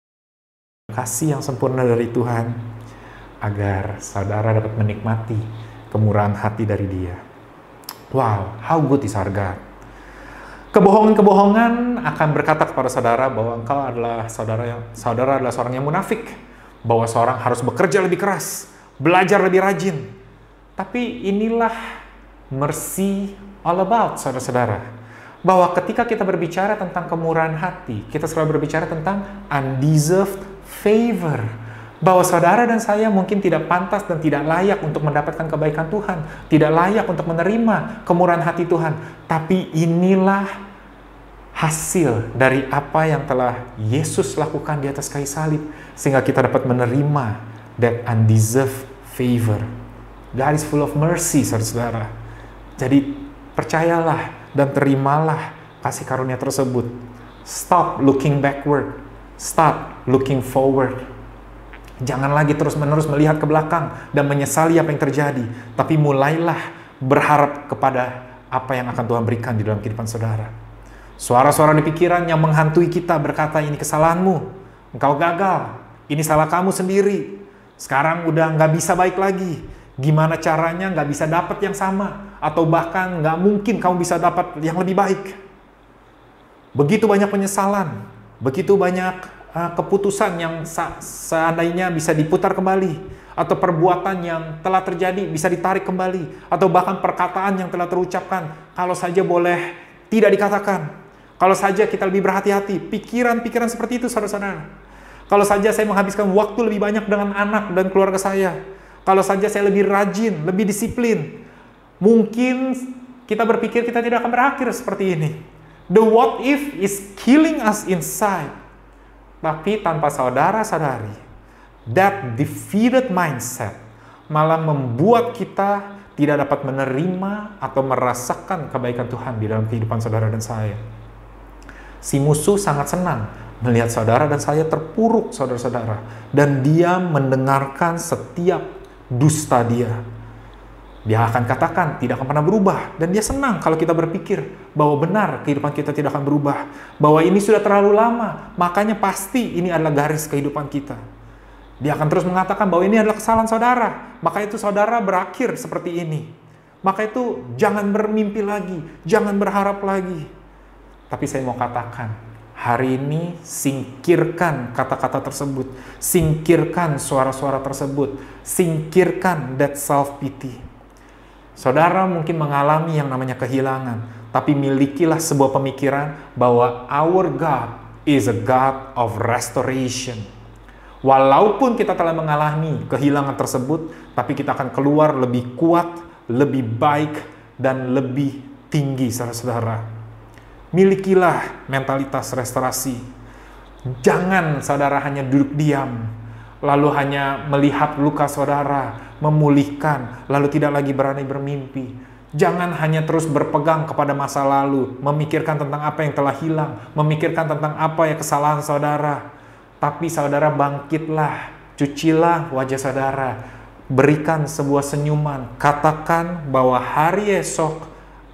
berkasih yang sempurna dari Tuhan, agar saudara dapat menikmati kemurahan hati dari Dia. Wow, how good is our God. Kebohongan-kebohongan akan berkata kepada saudara bahwa engkau adalah saudara adalah seorang yang munafik, bahwa seorang harus bekerja lebih keras, belajar lebih rajin. Tapi inilah mercy all about, saudara-saudara. Bahwa ketika kita berbicara tentang kemurahan hati, kita selalu berbicara tentang undeserved favor. Bahwa saudara dan saya mungkin tidak pantas dan tidak layak untuk mendapatkan kebaikan Tuhan, tidak layak untuk menerima kemurahan hati Tuhan. Tapi inilah hasil dari apa yang telah Yesus lakukan di atas kayu salib, sehingga kita dapat menerima that undeserved favor. God is full of mercy, saudara-saudara. Jadi percayalah dan terimalah kasih karunia tersebut. Stop looking backward, start looking forward. Jangan lagi terus-menerus melihat ke belakang dan menyesali apa yang terjadi. Tapi mulailah berharap kepada apa yang akan Tuhan berikan di dalam kehidupan saudara. Suara-suara di pikiran yang menghantui kita berkata, ini kesalahanmu, engkau gagal, ini salah kamu sendiri, sekarang udah nggak bisa baik lagi, gimana caranya nggak bisa dapat yang sama, atau bahkan nggak mungkin kamu bisa dapat yang lebih baik. Begitu banyak penyesalan, begitu banyak keputusan yang seandainya bisa diputar kembali, atau perbuatan yang telah terjadi bisa ditarik kembali, atau bahkan perkataan yang telah terucapkan kalau saja boleh tidak dikatakan, kalau saja kita lebih berhati-hati. Pikiran-pikiran seperti itu, saudara-saudara. Kalau saja saya menghabiskan waktu lebih banyak dengan anak dan keluarga saya, kalau saja saya lebih rajin, lebih disiplin, mungkin kita berpikir kita tidak akan berakhir seperti ini. The what if is killing us inside. Tapi tanpa saudara-saudari, that defeated mindset malah membuat kita tidak dapat menerima atau merasakan kebaikan Tuhan di dalam kehidupan saudara dan saya. Si musuh sangat senang melihat saudara dan saya terpuruk, saudara-saudara. Dan dia mendengarkan setiap dusta dia. Dia akan katakan tidak akan pernah berubah. Dan dia senang kalau kita berpikir bahwa benar kehidupan kita tidak akan berubah. Bahwa ini sudah terlalu lama. Makanya pasti ini adalah garis kehidupan kita. Dia akan terus mengatakan bahwa ini adalah kesalahan saudara. Maka itu saudara berakhir seperti ini. Maka itu jangan bermimpi lagi. Jangan berharap lagi. Tapi saya mau katakan, hari ini singkirkan kata-kata tersebut. Singkirkan suara-suara tersebut. Singkirkan that self-pity. Saudara mungkin mengalami yang namanya kehilangan. tapi milikilah sebuah pemikiran bahwa our God is a God of restoration. Walaupun kita telah mengalami kehilangan tersebut, tapi kita akan keluar lebih kuat, lebih baik, dan lebih tinggi, saudara-saudara. Milikilah mentalitas restorasi. Jangan saudara hanya duduk diam, lalu hanya melihat luka saudara, memulihkan, lalu tidak lagi berani bermimpi. Jangan hanya terus berpegang kepada masa lalu, memikirkan tentang apa yang telah hilang, memikirkan tentang apa yang kesalahan saudara. Tapi saudara bangkitlah, cucilah wajah saudara, berikan sebuah senyuman, katakan bahwa hari esok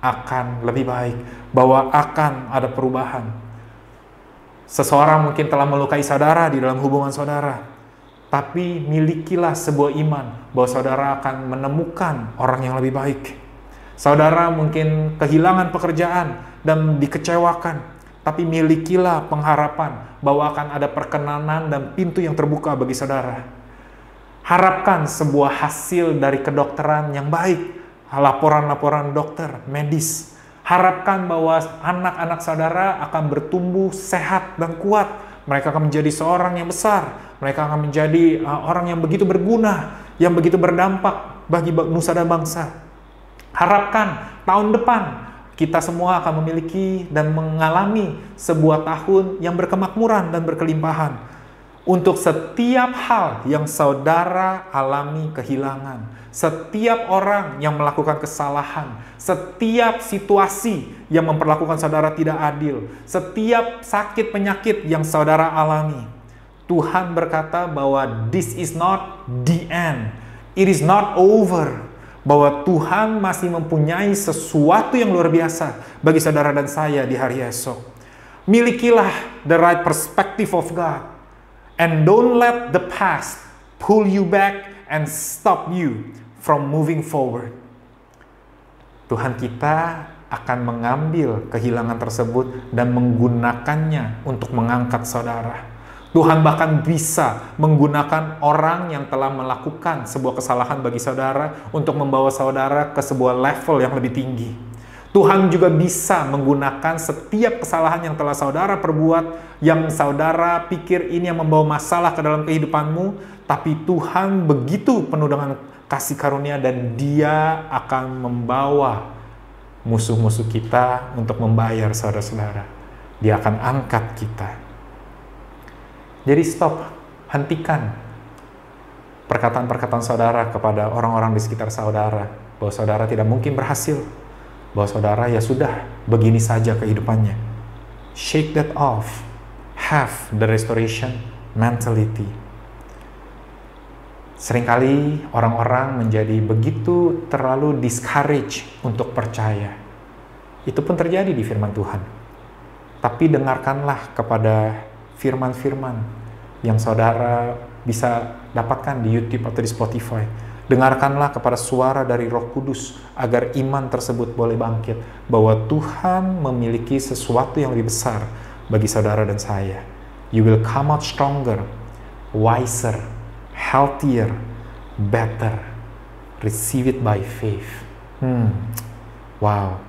akan lebih baik, bahwa akan ada perubahan. Seseorang mungkin telah melukai saudara di dalam hubungan saudara, tapi milikilah sebuah iman bahwa saudara akan menemukan orang yang lebih baik. Saudara mungkin kehilangan pekerjaan dan dikecewakan, tapi milikilah pengharapan bahwa akan ada perkenanan dan pintu yang terbuka bagi saudara. Harapkan sebuah hasil dari kedokteran yang baik, laporan-laporan dokter, medis. Harapkan bahwa anak-anak saudara akan bertumbuh sehat dan kuat. Mereka akan menjadi seorang yang besar. Mereka akan menjadi orang yang begitu berguna, yang begitu berdampak bagi nusa dan bangsa. Harapkan tahun depan kita semua akan memiliki dan mengalami sebuah tahun yang berkemakmuran dan berkelimpahan. Untuk setiap hal yang saudara alami kehilangan, setiap orang yang melakukan kesalahan, setiap situasi yang memperlakukan saudara tidak adil, setiap sakit penyakit yang saudara alami, Tuhan berkata bahwa this is not the end, it is not over. Bahwa Tuhan masih mempunyai sesuatu yang luar biasa bagi saudara dan saya di hari esok. Milikilah the right perspective of God. And don't let the past pull you back and stop you from moving forward. Tuhan kita akan mengambil kehilangan tersebut dan menggunakannya untuk mengangkat saudara. Tuhan bahkan bisa menggunakan orang yang telah melakukan sebuah kesalahan bagi saudara untuk membawa saudara ke sebuah level yang lebih tinggi. Tuhan juga bisa menggunakan setiap kesalahan yang telah saudara perbuat, yang saudara pikir ini yang membawa masalah ke dalam kehidupanmu, tapi Tuhan begitu penuh dengan kasih karunia dan Dia akan membawa musuh-musuh kita untuk membayar saudara-saudara. Dia akan angkat kita. Jadi stop, hentikan perkataan-perkataan saudara kepada orang-orang di sekitar saudara, bahwa saudara tidak mungkin berhasil, bahwa saudara ya sudah, begini saja kehidupannya. Shake that off, have the restoration mentality. Seringkali orang-orang menjadi begitu terlalu discouraged untuk percaya. Itu pun terjadi di firman Tuhan. Tapi dengarkanlah kepada firman-firman yang saudara bisa dapatkan di YouTube atau di Spotify. Dengarkanlah kepada suara dari Roh Kudus agar iman tersebut boleh bangkit bahwa Tuhan memiliki sesuatu yang lebih besar bagi saudara dan saya. You will come out stronger, wiser, healthier, better. Receive it by faith. Wow.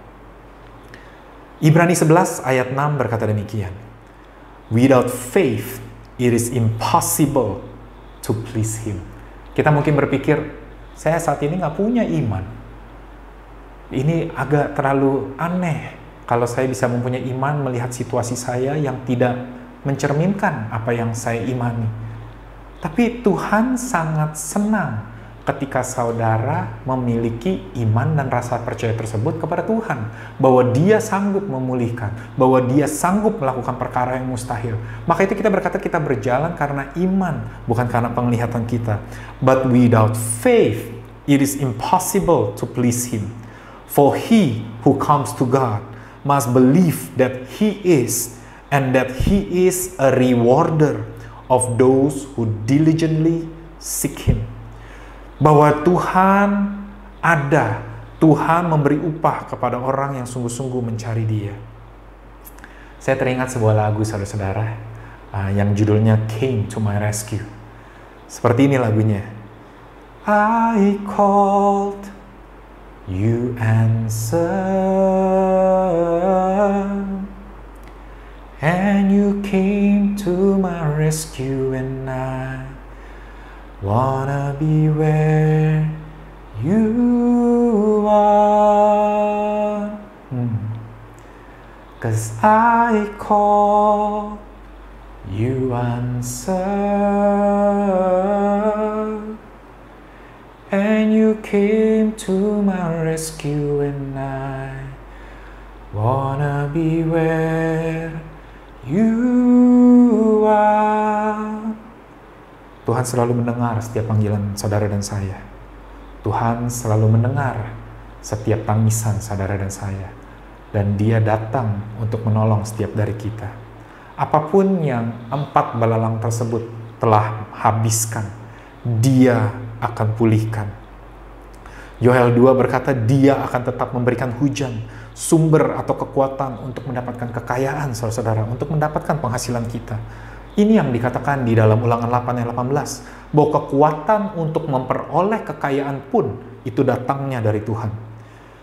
Ibrani 11 ayat 6 berkata demikian. Without faith, it is impossible to please Him. Kita mungkin berpikir, saya saat ini nggak punya iman. Ini agak terlalu aneh kalau saya bisa mempunyai iman melihat situasi saya yang tidak mencerminkan apa yang saya imani. Tapi Tuhan sangat senang ketika saudara memiliki iman dan rasa percaya tersebut kepada Tuhan, bahwa Dia sanggup memulihkan, bahwa Dia sanggup melakukan perkara yang mustahil. Maka itu kita berkata kita berjalan karena iman, bukan karena penglihatan kita. But without faith, it is impossible to please Him. For he who comes to God must believe that He is, and that He is a rewarder of those who diligently seek Him. Bahwa Tuhan ada, Tuhan memberi upah kepada orang yang sungguh-sungguh mencari Dia. Saya teringat sebuah lagu saudara-saudara yang judulnya Came to My Rescue. Seperti ini lagunya. I called, you answered. and you came to my rescue, and I wanna be where you are. 'Cause I call, you answer, and you came to my rescue, and I wanna be where you are. Tuhan selalu mendengar setiap panggilan saudara dan saya. Tuhan selalu mendengar setiap tangisan saudara dan saya. Dan Dia datang untuk menolong setiap dari kita. Apapun yang 4 belalang tersebut telah habiskan, Dia akan pulihkan. Yoel 2 berkata, Dia akan tetap memberikan hujan, sumber atau kekuatan untuk mendapatkan kekayaan, saudara-saudara, untuk mendapatkan penghasilan kita. Ini yang dikatakan di dalam Ulangan 8 ayat 18, bahwa kekuatan untuk memperoleh kekayaan pun itu datangnya dari Tuhan.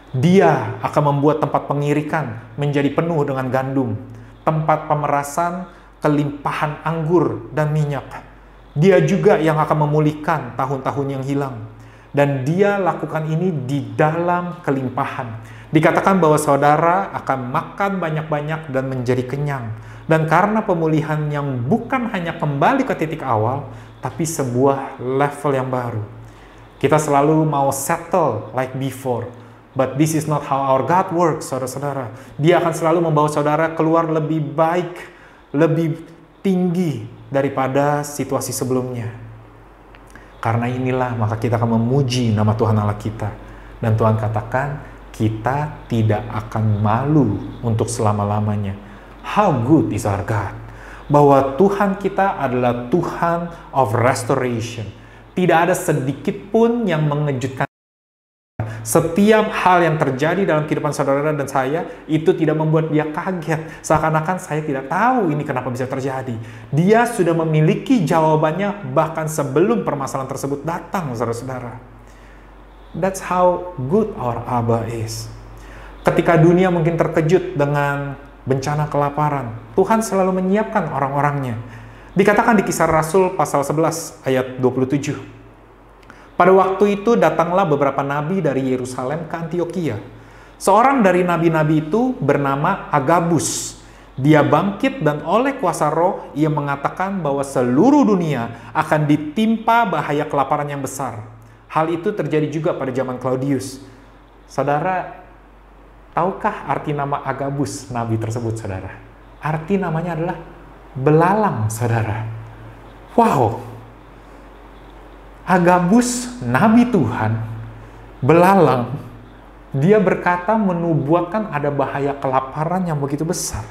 Dia akan membuat tempat pengirikan menjadi penuh dengan gandum, tempat pemerasan kelimpahan anggur dan minyak. Dia juga yang akan memulihkan tahun-tahun yang hilang. Dan Dia lakukan ini di dalam kelimpahan. Dikatakan bahwa saudara akan makan banyak-banyak dan menjadi kenyang. Dan karena pemulihan yang bukan hanya kembali ke titik awal, tapi sebuah level yang baru. Kita selalu mau settle like before. But this is not how our God works, saudara-saudara. Dia akan selalu membawa saudara keluar lebih baik, lebih tinggi daripada situasi sebelumnya. Karena inilah maka kita akan memuji nama Tuhan Allah kita. Dan Tuhan katakan, kita tidak akan malu untuk selama-lamanya. How good is our God? Bahwa Tuhan kita adalah Tuhan of restoration. Tidak ada sedikit pun yang mengejutkan. Setiap hal yang terjadi dalam kehidupan saudara dan saya, itu tidak membuat Dia kaget. Seakan-akan saya tidak tahu ini kenapa bisa terjadi. Dia sudah memiliki jawabannya bahkan sebelum permasalahan tersebut datang, saudara-saudara. That's how good our Abba is. Ketika dunia mungkin terkejut dengan bencana kelaparan, Tuhan selalu menyiapkan orang-orangnya. Dikatakan di Kisah Rasul pasal 11 ayat 27. Pada waktu itu datanglah beberapa nabi dari Yerusalem ke Antiokhia. Seorang dari nabi-nabi itu bernama Agabus. Dia bangkit dan oleh kuasa roh ia mengatakan bahwa seluruh dunia akan ditimpa bahaya kelaparan yang besar. Hal itu terjadi juga pada zaman Claudius. Saudara, tahukah arti nama Agabus, nabi tersebut, saudara? Arti namanya adalah belalang, saudara. Wow! Agabus, nabi Tuhan, belalang, dia berkata menubuatkan ada bahaya kelaparan yang begitu besar.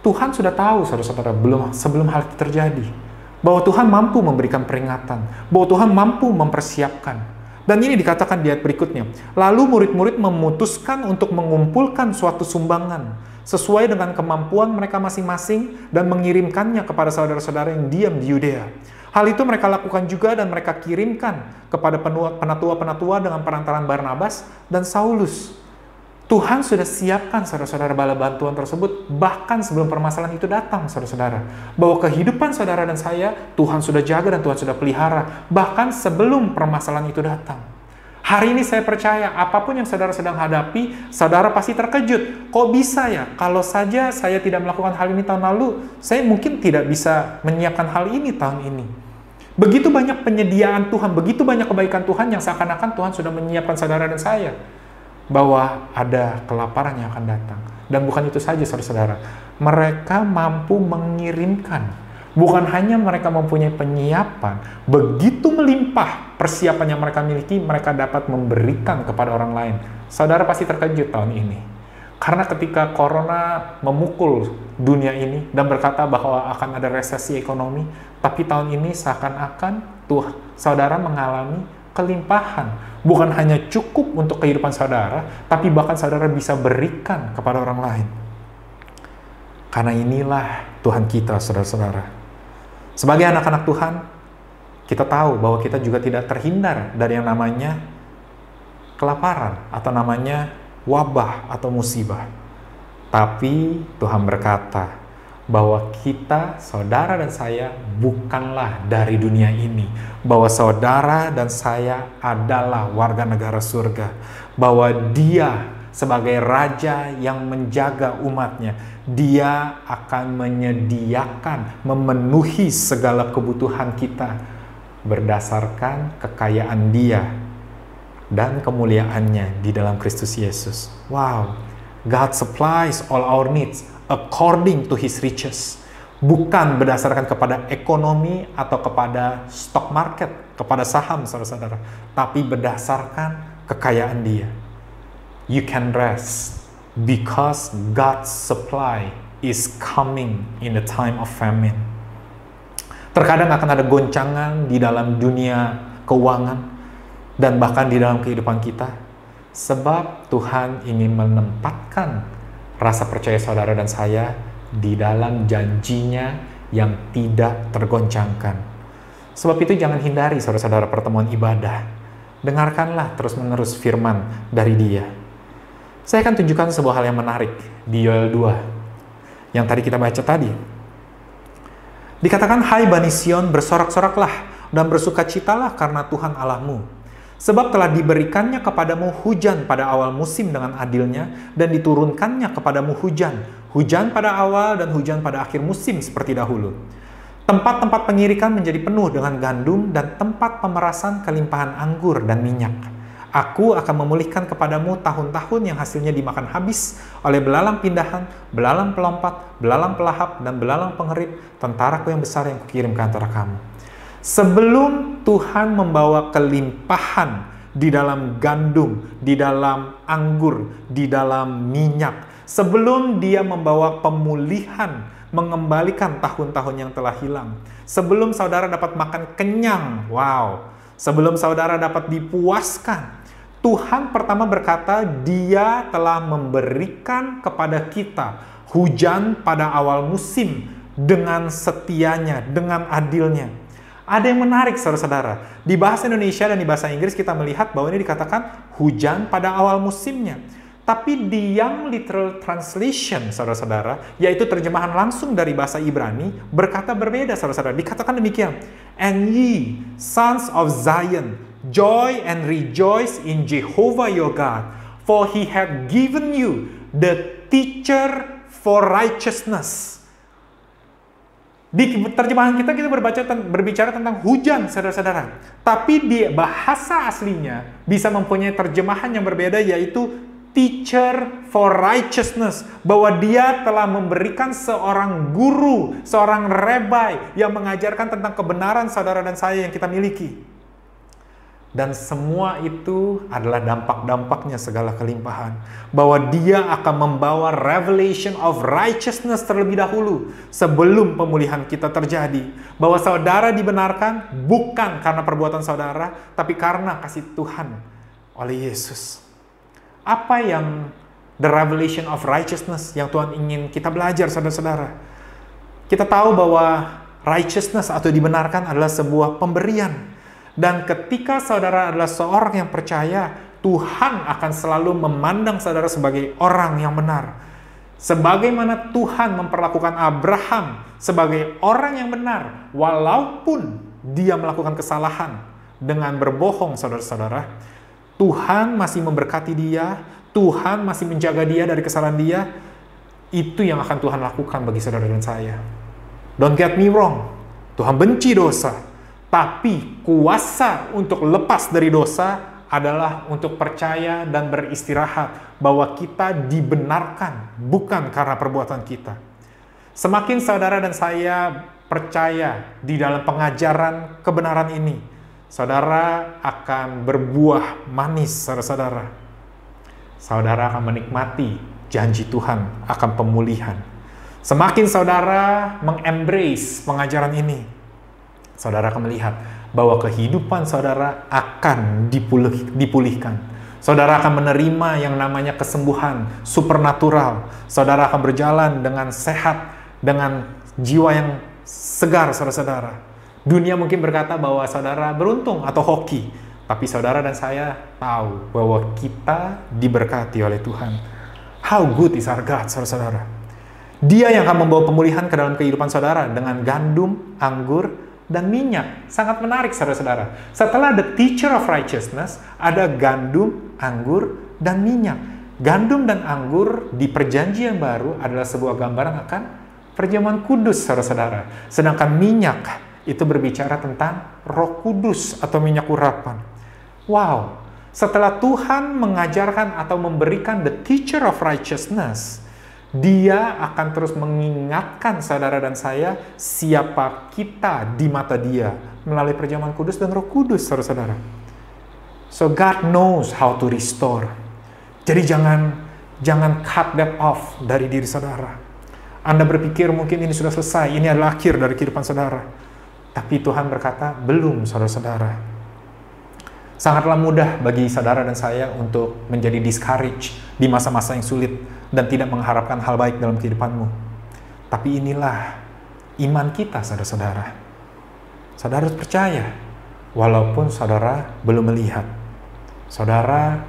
Tuhan sudah tahu, saudara-saudara, sebelum hal itu terjadi, bahwa Tuhan mampu memberikan peringatan, bahwa Tuhan mampu mempersiapkan. Dan ini dikatakan di ayat berikutnya. Lalu murid-murid memutuskan untuk mengumpulkan suatu sumbangan sesuai dengan kemampuan mereka masing-masing dan mengirimkannya kepada saudara-saudara yang diam di Yudea. Hal itu mereka lakukan juga dan mereka kirimkan kepada penatua-penatua dengan perantaran Barnabas dan Saulus. Tuhan sudah siapkan saudara-saudara bala bantuan tersebut bahkan sebelum permasalahan itu datang, saudara-saudara. Bahwa kehidupan saudara dan saya, Tuhan sudah jaga dan Tuhan sudah pelihara bahkan sebelum permasalahan itu datang. Hari ini saya percaya apapun yang saudara sedang hadapi, saudara pasti terkejut. Kok bisa ya? Kalau saja saya tidak melakukan hal ini tahun lalu, saya mungkin tidak bisa menyiapkan hal ini tahun ini. Begitu banyak penyediaan Tuhan, begitu banyak kebaikan Tuhan yang seakan-akan Tuhan sudah menyiapkan saudara dan saya. Bahwa ada kelaparan yang akan datang. Dan bukan itu saja, saudara-saudara. Mereka mampu mengirimkan. Bukan hanya mereka mempunyai penyiapan, begitu melimpah persiapan yang mereka miliki, mereka dapat memberikan kepada orang lain. Saudara pasti terkejut tahun ini. Karena ketika corona memukul dunia ini dan berkata bahwa akan ada resesi ekonomi, tapi tahun ini seakan-akan saudara mengalami kelimpahan. Bukan hanya cukup untuk kehidupan saudara, tapi bahkan saudara bisa berikan kepada orang lain. Karena inilah Tuhan kita, saudara-saudara. Sebagai anak-anak Tuhan, kita tahu bahwa kita juga tidak terhindar dari yang namanya kelaparan atau namanya wabah atau musibah. Tapi Tuhan berkata bahwa kita, saudara dan saya, bukanlah dari dunia ini. Bahwa saudara dan saya adalah warga negara surga. Bahwa Dia sebagai Raja yang menjaga umatnya, Dia akan menyediakan, memenuhi segala kebutuhan kita berdasarkan kekayaan Dia dan kemuliaannya di dalam Kristus Yesus. Wow, God supplies all our needs according to His riches. Bukan berdasarkan kepada ekonomi atau kepada stock market, kepada saham, saudara-saudara, tapi berdasarkan kekayaan Dia. You can rest because God's supply is coming in the time of famine. Terkadang akan ada goncangan di dalam dunia keuangan dan bahkan di dalam kehidupan kita, sebab Tuhan ingin menempatkan rasa percaya saudara dan saya di dalam janjinya yang tidak tergoncangkan. Sebab itu jangan hindari saudara-saudara pertemuan ibadah. Dengarkanlah terus-menerus firman dari Dia. Saya akan tunjukkan sebuah hal yang menarik di Yoel 2 yang tadi kita baca tadi. Dikatakan, hai Bani Sion, bersorak-soraklah dan bersukacitalah karena Tuhan Allahmu. Sebab telah diberikannya kepadamu hujan pada awal musim dengan adilnya, dan diturunkannya kepadamu hujan pada awal dan hujan pada akhir musim seperti dahulu. Tempat-tempat pengirikan menjadi penuh dengan gandum, dan tempat pemerasan kelimpahan anggur dan minyak. Aku akan memulihkan kepadamu tahun-tahun yang hasilnya dimakan habis oleh belalang pindahan, belalang pelompat, belalang pelahap, dan belalang pengerit, tentaraku yang besar yang kukirim ke antara kamu. Sebelum Tuhan membawa kelimpahan di dalam gandum, di dalam anggur, di dalam minyak, sebelum Dia membawa pemulihan, mengembalikan tahun-tahun yang telah hilang, sebelum saudara dapat makan kenyang, sebelum saudara dapat dipuaskan, Tuhan pertama berkata, Dia telah memberikan kepada kita hujan pada awal musim dengan setianya, dengan adilnya. Ada yang menarik, saudara-saudara. Di bahasa Indonesia dan di bahasa Inggris kita melihat bahwa ini dikatakan hujan pada awal musimnya. Tapi di Young Literal Translation, saudara-saudara, yaitu terjemahan langsung dari bahasa Ibrani, berkata berbeda, saudara-saudara. Dikatakan demikian, and ye, sons of Zion, joy and rejoice in Jehovah your God, for He hath given you the teacher for righteousness. Di terjemahan kita berbicara tentang hujan, saudara-saudara. Tapi di bahasa aslinya bisa mempunyai terjemahan yang berbeda, yaitu teacher for righteousness. Bahwa Dia telah memberikan seorang guru, seorang rabbi yang mengajarkan tentang kebenaran saudara dan saya yang kita miliki. Dan semua itu adalah dampak-dampaknya segala kelimpahan. Bahwa Dia akan membawa revelation of righteousness terlebih dahulu sebelum pemulihan kita terjadi. Bahwa saudara dibenarkan bukan karena perbuatan saudara, tapi karena kasih Tuhan oleh Yesus. Apa yang the revelation of righteousness yang Tuhan ingin kita belajar, saudara-saudara? Kita tahu bahwa righteousness atau dibenarkan adalah sebuah pemberian. Dan ketika saudara adalah seorang yang percaya, Tuhan akan selalu memandang saudara sebagai orang yang benar. Sebagaimana Tuhan memperlakukan Abraham sebagai orang yang benar, walaupun dia melakukan kesalahan dengan berbohong, saudara-saudara, Tuhan masih memberkati dia, Tuhan masih menjaga dia dari kesalahan dia. Itu yang akan Tuhan lakukan bagi saudara dan saya. Don't get me wrong, Tuhan benci dosa. Tapi kuasa untuk lepas dari dosa adalah untuk percaya dan beristirahat bahwa kita dibenarkan bukan karena perbuatan kita. Semakin saudara dan saya percaya di dalam pengajaran kebenaran ini, saudara akan berbuah manis, saudara-saudara. Saudara akan menikmati janji Tuhan akan pemulihan. Semakin saudara mengembrace pengajaran ini, saudara akan melihat bahwa kehidupan saudara akan dipulihkan. Saudara akan menerima yang namanya kesembuhan supernatural. Saudara akan berjalan dengan sehat, dengan jiwa yang segar, saudara-saudara. Dunia mungkin berkata bahwa saudara beruntung atau hoki, tapi saudara dan saya tahu bahwa kita diberkati oleh Tuhan. How good is our God, saudara-saudara. Dia yang akan membawa pemulihan ke dalam kehidupan saudara dengan gandum, anggur, dan minyak. Sangat menarik, saudara-saudara. Setelah the teacher of righteousness, ada gandum, anggur, dan minyak. Gandum dan anggur di perjanjian baru adalah sebuah gambaran akan perjamuan kudus, saudara-saudara. Sedangkan minyak itu berbicara tentang Roh Kudus atau minyak urapan. Wow, setelah Tuhan mengajarkan atau memberikan the teacher of righteousness, Dia akan terus mengingatkan saudara dan saya siapa kita di mata Dia melalui perjamuan kudus dan Roh Kudus, saudara-saudara. So God knows how to restore. Jadi jangan cut that off dari diri saudara. Anda berpikir mungkin ini sudah selesai, ini adalah akhir dari kehidupan saudara. Tapi Tuhan berkata, belum, saudara-saudara. Sangatlah mudah bagi saudara dan saya untuk menjadi discouraged di masa-masa yang sulit dan tidak mengharapkan hal baik dalam kehidupanmu. Tapi inilah iman kita, saudara-saudara. Saudara harus percaya, walaupun saudara belum melihat. Saudara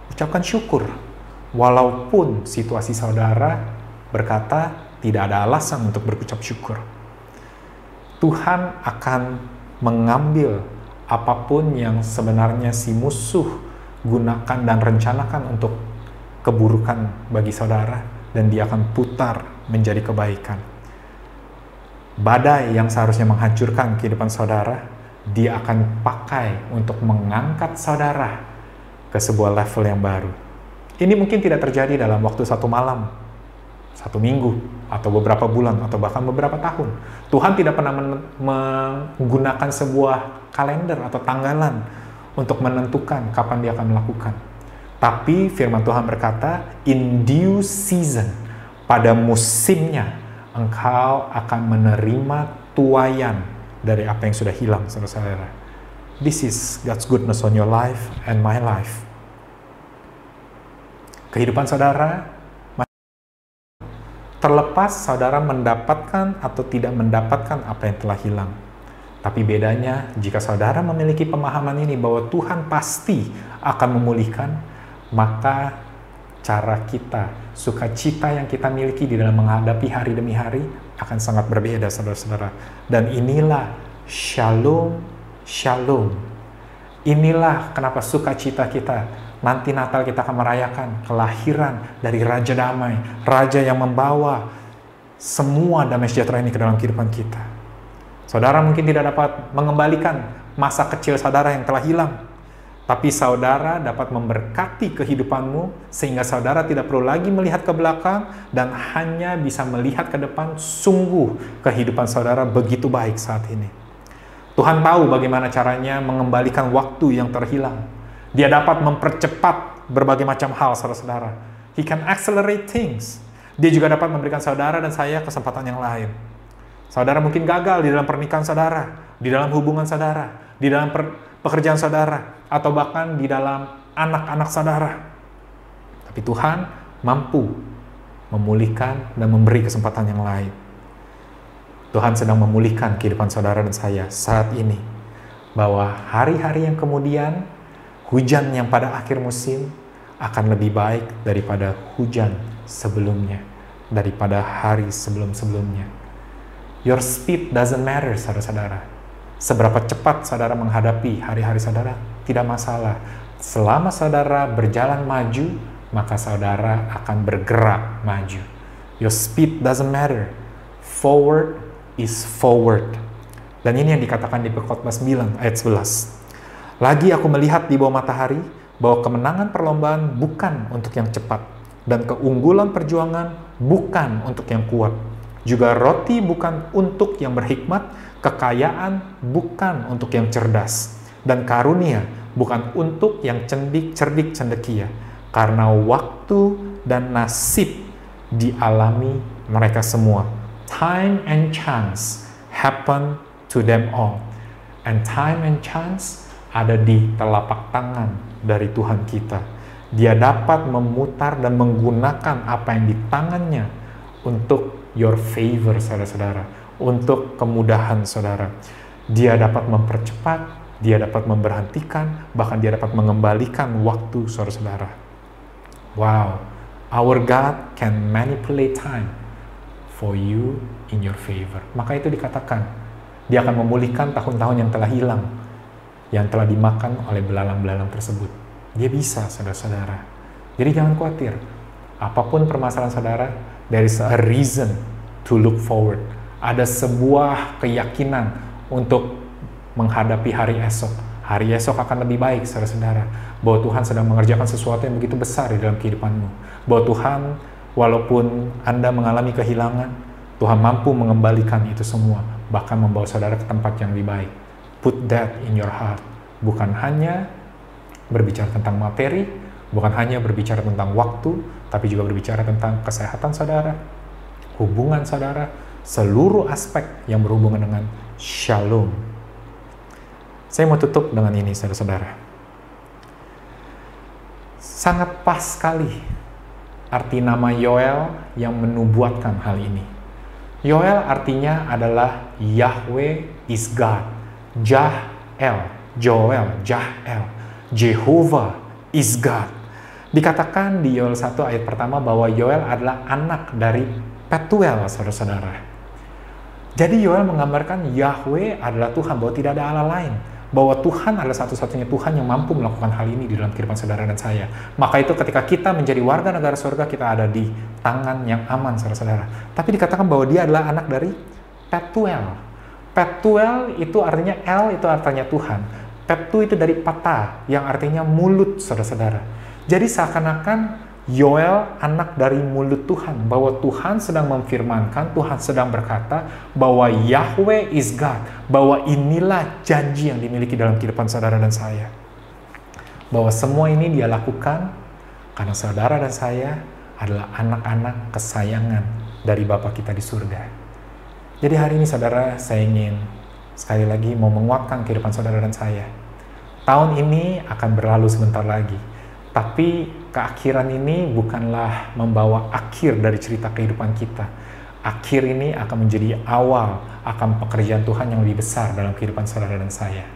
ucapkan syukur, walaupun situasi saudara berkata tidak ada alasan untuk berucap syukur. Tuhan akan mengambil apapun yang sebenarnya si musuh gunakan dan rencanakan untuk keburukan bagi saudara, dan Dia akan putar menjadi kebaikan. Badai yang seharusnya menghancurkan kehidupan saudara, Dia akan pakai untuk mengangkat saudara ke sebuah level yang baru. Ini mungkin tidak terjadi dalam waktu 1 malam, 1 minggu, atau beberapa bulan, atau bahkan beberapa tahun. Tuhan tidak pernah menggunakan sebuah kalender atau tanggalan untuk menentukan kapan Dia akan melakukan. Tapi firman Tuhan berkata, in due season, pada musimnya, engkau akan menerima tuaian dari apa yang sudah hilang, saudara-saudara. This is God's goodness on your life and my life. Kehidupan saudara, terlepas saudara mendapatkan atau tidak mendapatkan apa yang telah hilang. Tapi bedanya, jika saudara memiliki pemahaman ini bahwa Tuhan pasti akan memulihkan, maka cara kita, sukacita yang kita miliki di dalam menghadapi hari demi hari akan sangat berbeda, saudara-saudara. Dan inilah shalom, shalom. Inilah kenapa sukacita kita. Nanti Natal kita akan merayakan kelahiran dari Raja Damai, Raja yang membawa semua damai sejahtera ini ke dalam kehidupan kita. Saudara mungkin tidak dapat mengembalikan masa kecil saudara yang telah hilang, tapi saudara dapat memberkati kehidupanmu sehingga saudara tidak perlu lagi melihat ke belakang dan hanya bisa melihat ke depan. Sungguh kehidupan saudara begitu baik saat ini. Tuhan tahu bagaimana caranya mengembalikan waktu yang terhilang. Dia dapat mempercepat berbagai macam hal, saudara-saudara. He can accelerate things. Dia juga dapat memberikan saudara dan saya kesempatan yang lain. Saudara mungkin gagal di dalam pernikahan saudara, di dalam hubungan saudara, di dalam pekerjaan saudara, atau bahkan di dalam anak-anak saudara. Tapi Tuhan mampu memulihkan dan memberi kesempatan yang lain. Tuhan sedang memulihkan kehidupan saudara dan saya saat ini. Bahwa hari-hari yang kemudian, hujan yang pada akhir musim akan lebih baik daripada hujan sebelumnya, daripada hari sebelum-sebelumnya. Your speed doesn't matter, saudara-saudara. Seberapa cepat saudara menghadapi hari-hari saudara, tidak masalah. Selama saudara berjalan maju, maka saudara akan bergerak maju. Your speed doesn't matter. Forward is forward. Dan ini yang dikatakan di Pengkhotbah 9 ayat 11. Lagi aku melihat di bawah matahari bahwa kemenangan perlombaan bukan untuk yang cepat, dan keunggulan perjuangan bukan untuk yang kuat. Juga roti bukan untuk yang berhikmat, kekayaan bukan untuk yang cerdas, dan karunia bukan untuk yang cerdik cendekia, karena waktu dan nasib dialami mereka semua. Time and chance happen to them all. And time and chance ada di telapak tangan dari Tuhan kita. Dia dapat memutar dan menggunakan apa yang di tangannya untuk your favor, saudara-saudara, untuk kemudahan saudara. Dia dapat mempercepat, dia dapat memberhentikan, bahkan dia dapat mengembalikan waktu saudara-saudara. Wow, Our God can manipulate time for you in your favor. Maka itu dikatakan, dia akan memulihkan tahun-tahun yang telah hilang, yang telah dimakan oleh belalang-belalang tersebut. Dia bisa, saudara-saudara. Jadi jangan khawatir. Apapun permasalahan saudara, there is a reason to look forward. Ada sebuah keyakinan untuk menghadapi hari esok. Hari esok akan lebih baik, saudara-saudara. Bahwa Tuhan sedang mengerjakan sesuatu yang begitu besar di dalam kehidupanmu. Bahwa Tuhan, walaupun Anda mengalami kehilangan, Tuhan mampu mengembalikan itu semua. Bahkan membawa saudara ke tempat yang lebih baik. Put that in your heart. Bukan hanya berbicara tentang materi, bukan hanya berbicara tentang waktu, tapi juga berbicara tentang kesehatan saudara, hubungan saudara, seluruh aspek yang berhubungan dengan shalom. Saya mau tutup dengan ini, saudara-saudara. Sangat pas sekali arti nama Yoel yang menubuatkan hal ini. Yoel artinya adalah Yahweh is God. Jah-el, Joel, Jah-el, Jehovah is God. Dikatakan di Yoel 1 ayat pertama bahwa Yoel adalah anak dari Petuel, saudara-saudara. Jadi Yoel menggambarkan Yahweh adalah Tuhan, bahwa tidak ada Allah lain. Bahwa Tuhan adalah satu-satunya Tuhan yang mampu melakukan hal ini di dalam kehidupan saudara dan saya. Maka itu ketika kita menjadi warga negara surga, kita ada di tangan yang aman, saudara-saudara. Tapi dikatakan bahwa dia adalah anak dari Petuel. Petuel itu artinya El, itu artinya Tuhan. Petu itu dari pata, yang artinya mulut, saudara-saudara. Jadi seakan-akan Yoel anak dari mulut Tuhan, bahwa Tuhan sedang memfirmankan, Tuhan sedang berkata bahwa Yahweh is God, bahwa inilah janji yang dimiliki dalam kehidupan saudara dan saya. Bahwa semua ini dia lakukan karena saudara dan saya adalah anak-anak kesayangan dari Bapa kita di surga. Jadi hari ini saudara, saya ingin sekali lagi mau menguatkan kehidupan saudara dan saya. Tahun ini akan berlalu sebentar lagi. Tapi keakhiran ini bukanlah membawa akhir dari cerita kehidupan kita. Akhir ini akan menjadi awal akan pekerjaan Tuhan yang lebih besar dalam kehidupan saudara dan saya.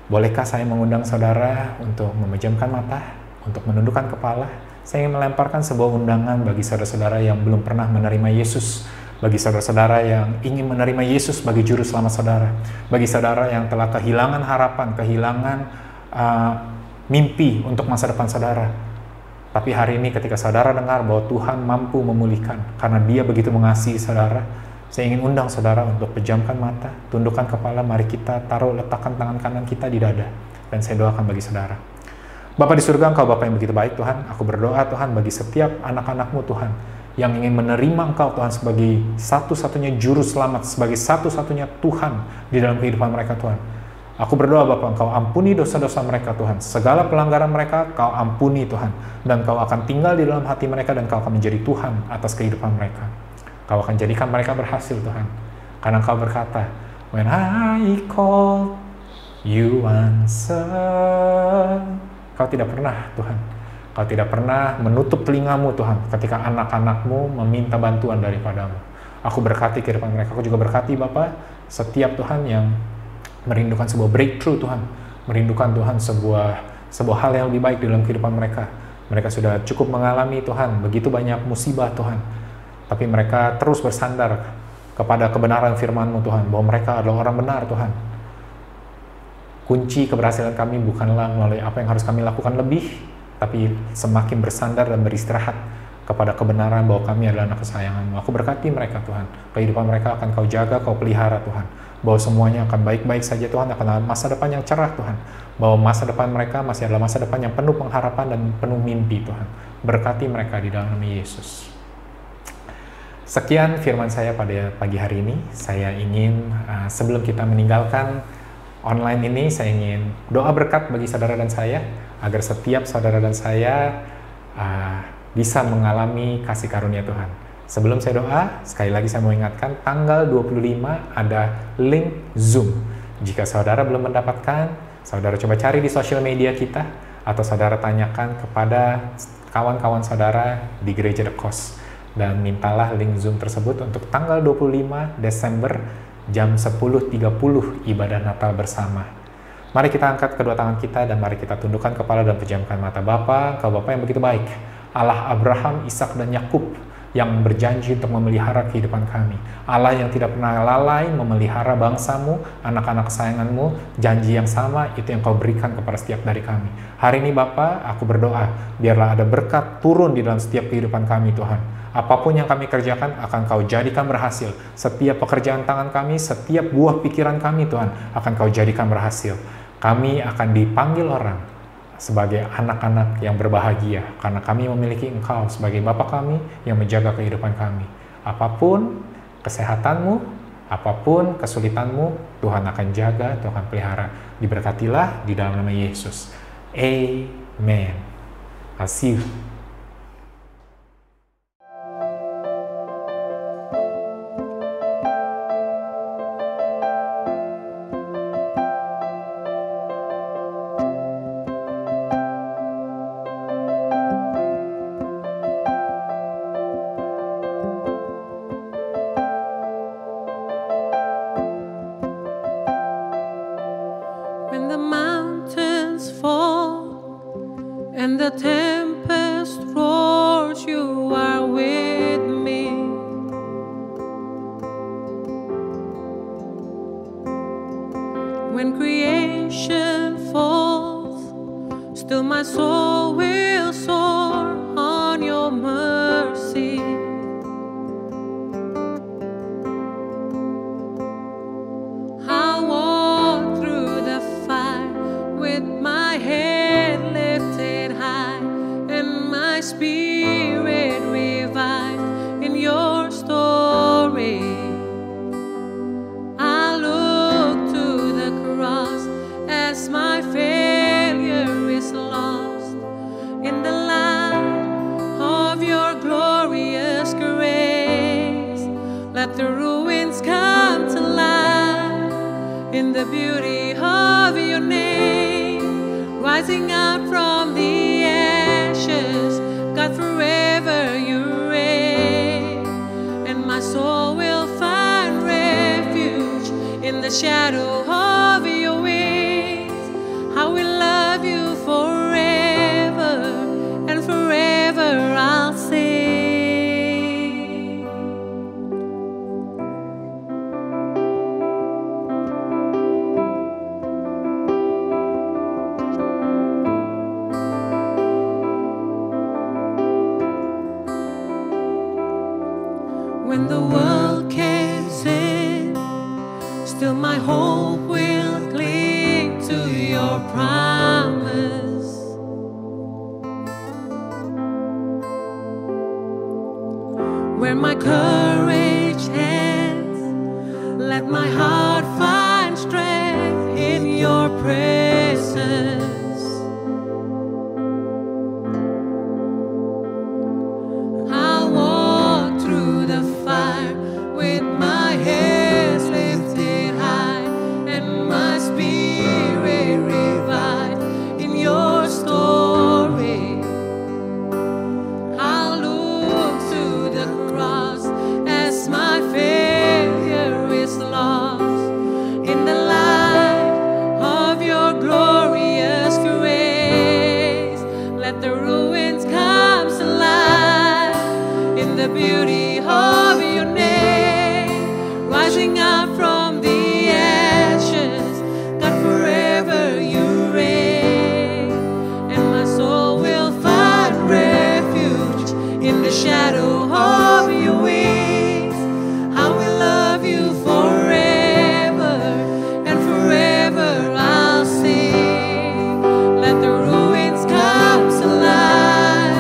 Bolehkah saya mengundang saudara untuk memejamkan mata, untuk menundukkan kepala? Saya ingin melemparkan sebuah undangan bagi saudara-saudara yang belum pernah menerima Yesus. Bagi saudara-saudara yang ingin menerima Yesus sebagai juru selamat saudara. Bagi saudara yang telah kehilangan harapan, kehilangan mimpi untuk masa depan saudara. Tapi hari ini ketika saudara dengar bahwa Tuhan mampu memulihkan karena Dia begitu mengasihi saudara, saya ingin undang saudara untuk pejamkan mata, tundukkan kepala, mari kita letakkan tangan kanan kita di dada, dan saya doakan bagi saudara. Bapa di surga, Engkau Bapa yang begitu baik Tuhan. Aku berdoa Tuhan bagi setiap anak-anak-Mu Tuhan yang ingin menerima Engkau Tuhan sebagai satu-satunya juru selamat, sebagai satu-satunya Tuhan di dalam kehidupan mereka Tuhan. Aku berdoa Bapa, Engkau ampuni dosa-dosa mereka Tuhan. Segala pelanggaran mereka Kau ampuni Tuhan. Dan Kau akan tinggal di dalam hati mereka dan Kau akan menjadi Tuhan atas kehidupan mereka. Kau akan jadikan mereka berhasil Tuhan. Karena Kau berkata, when I call, you answer. Kau tidak pernah Tuhan. Kau tidak pernah menutup telingamu Tuhan ketika anak-anak-Mu meminta bantuan daripadamu. Aku berkati kehidupan mereka. Aku juga berkati Bapa, setiap Tuhan yang merindukan sebuah breakthrough Tuhan, merindukan Tuhan sebuah hal yang lebih baik dalam kehidupan mereka. Mereka sudah cukup mengalami Tuhan begitu banyak musibah Tuhan, tapi mereka terus bersandar kepada kebenaran firman-Mu Tuhan, bahwa mereka adalah orang benar Tuhan. Kunci keberhasilan kami bukanlah melalui apa yang harus kami lakukan lebih, tapi semakin bersandar dan beristirahat kepada kebenaran bahwa kami adalah anak kesayangan-Mu. Aku berkati mereka Tuhan, kehidupan mereka akan Kau jaga, Kau pelihara Tuhan. Bahwa semuanya akan baik-baik saja Tuhan, akan ada masa depan yang cerah Tuhan. Bahwa masa depan mereka masih adalah masa depan yang penuh pengharapan dan penuh mimpi Tuhan. Berkati mereka di dalam nama Yesus. Sekian firman saya pada pagi hari ini. Saya ingin sebelum kita meninggalkan online ini, saya ingin doa berkat bagi saudara dan saya, agar setiap saudara dan saya bisa mengalami kasih karunia Tuhan. Sebelum saya doa, sekali lagi saya mau ingatkan, tanggal 25 ada link Zoom. Jika saudara belum mendapatkan, saudara coba cari di sosial media kita, atau saudara tanyakan kepada kawan-kawan saudara di Gereja The Kos. Dan mintalah link Zoom tersebut untuk tanggal 25 Desember jam 10.30 ibadah Natal bersama. Mari kita angkat kedua tangan kita dan mari kita tundukkan kepala dan pejamkan mata. Bapa, Engkau Bapa yang begitu baik. Allah Abraham, Ishak, dan Yakub yang berjanji untuk memelihara kehidupan kami. Allah yang tidak pernah lalai memelihara bangsamu, anak-anak kesayanganmu, janji yang sama itu yang kau berikan kepada setiap dari kami. Hari ini Bapa, aku berdoa, biarlah ada berkat turun di dalam setiap kehidupan kami Tuhan. Apapun yang kami kerjakan akan kau jadikan berhasil. Setiap pekerjaan tangan kami, setiap buah pikiran kami Tuhan akan kau jadikan berhasil. Kami akan dipanggil orang sebagai anak-anak yang berbahagia karena kami memiliki Engkau sebagai Bapa kami yang menjaga kehidupan kami. Apapun kesehatanmu, apapun kesulitanmu, Tuhan akan jaga, Tuhan pelihara. Diberkatilah di dalam nama Yesus. Amen. I'll see you. When the mountains fall and the tempest roars, you are with me. When creation falls, still my soul will soar on your mercy. I'll walk through the fire with my head lifted high and my spirit revived in your story. I look to the cross as my failure is lost in the light of your glorious grace. Let the ruins come to life in the beauty of your name, rising up from the ashes, God, forever you reign, and my soul will find refuge in the shadow of your wings. I will love you forever, and forever I'll sing. When the world caves in, still my hope will cling to your promise. Where my courage ends, let my heart find strength in your presence. I'll walk through the fire with my hands lifted high and my spirit revived in your story. I'll look to the cross as my failure is lost in the light of your glorious grace. Let the ruins come to life in the beauty of your name, rising up from the ashes, God, forever you reign, and my soul will find refuge in the shadow of your wings. I will love you forever, and forever I'll sing. Let the ruins come to life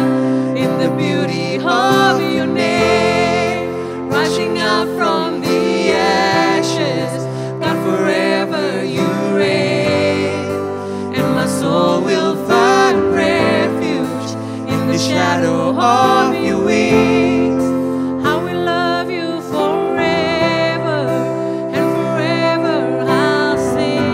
in the beauty of your name, rising up from the ashes, God, forever you reign, and my soul will find refuge in the shadow of your wings. I will love you forever, and forever I'll sing.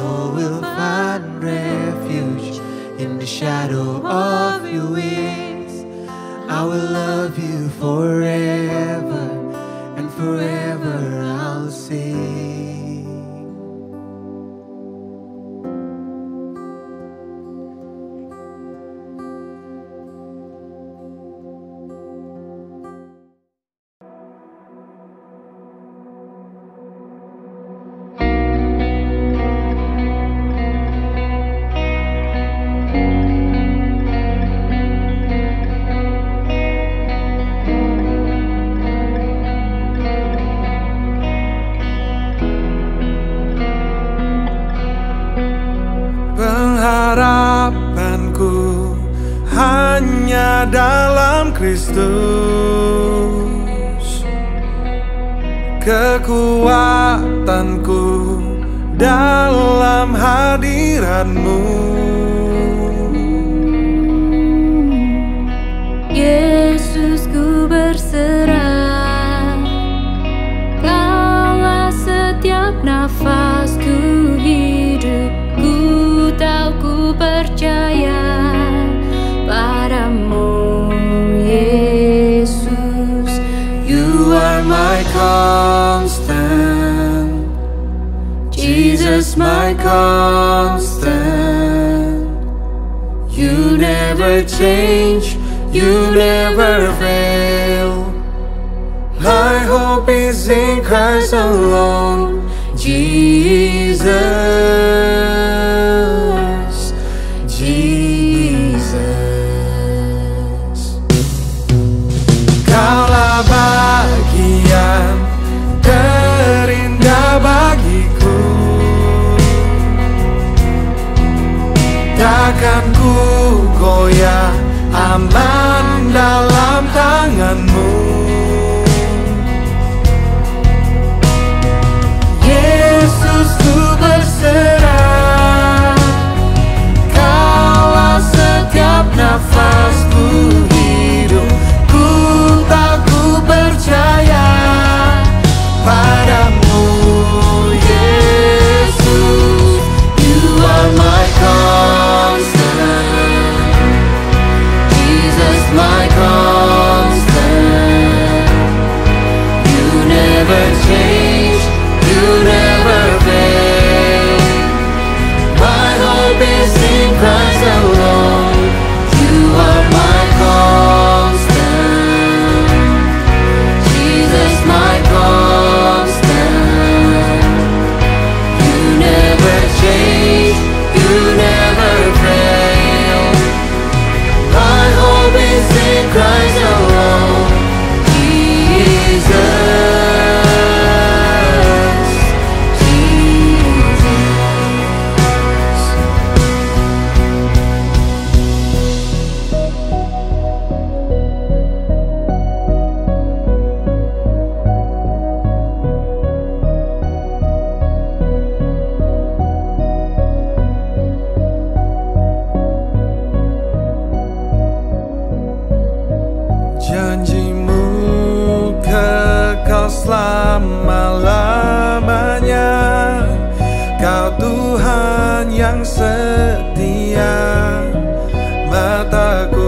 soul will find refuge in the shadow of your wings. I will love you forever, and forever I'll sing. Pengharapanku hanya dalam Kristus, kekuatanku dalam hadirat-Mu. Yesus, ku berserah, Kaulah setiap nafasku hidup. Ku tahu, ku percaya padamu, Yesus. You are my constant, Jesus my constant. You never change, you never fail. My hope is in Christ alone, Jesus, Jesus. Kaulah bagian terindah bagiku, takkan ku goyah, aman dalam tangan-Mu. Yesus, ku berserah, Kaulah setiap nafasku hidup. Ku tahu, ku percaya padamu, Yesus. You are my constant, Jesus my constant. You never change, you never fail. My hope is in Christ alone. You are my constant, Jesus my constant. You never change, you never fail. My hope is in Christ alone, Jesus, Jesus. Janji-Mu kekal selama-lamanya. Kau Tuhan yang setia, mataku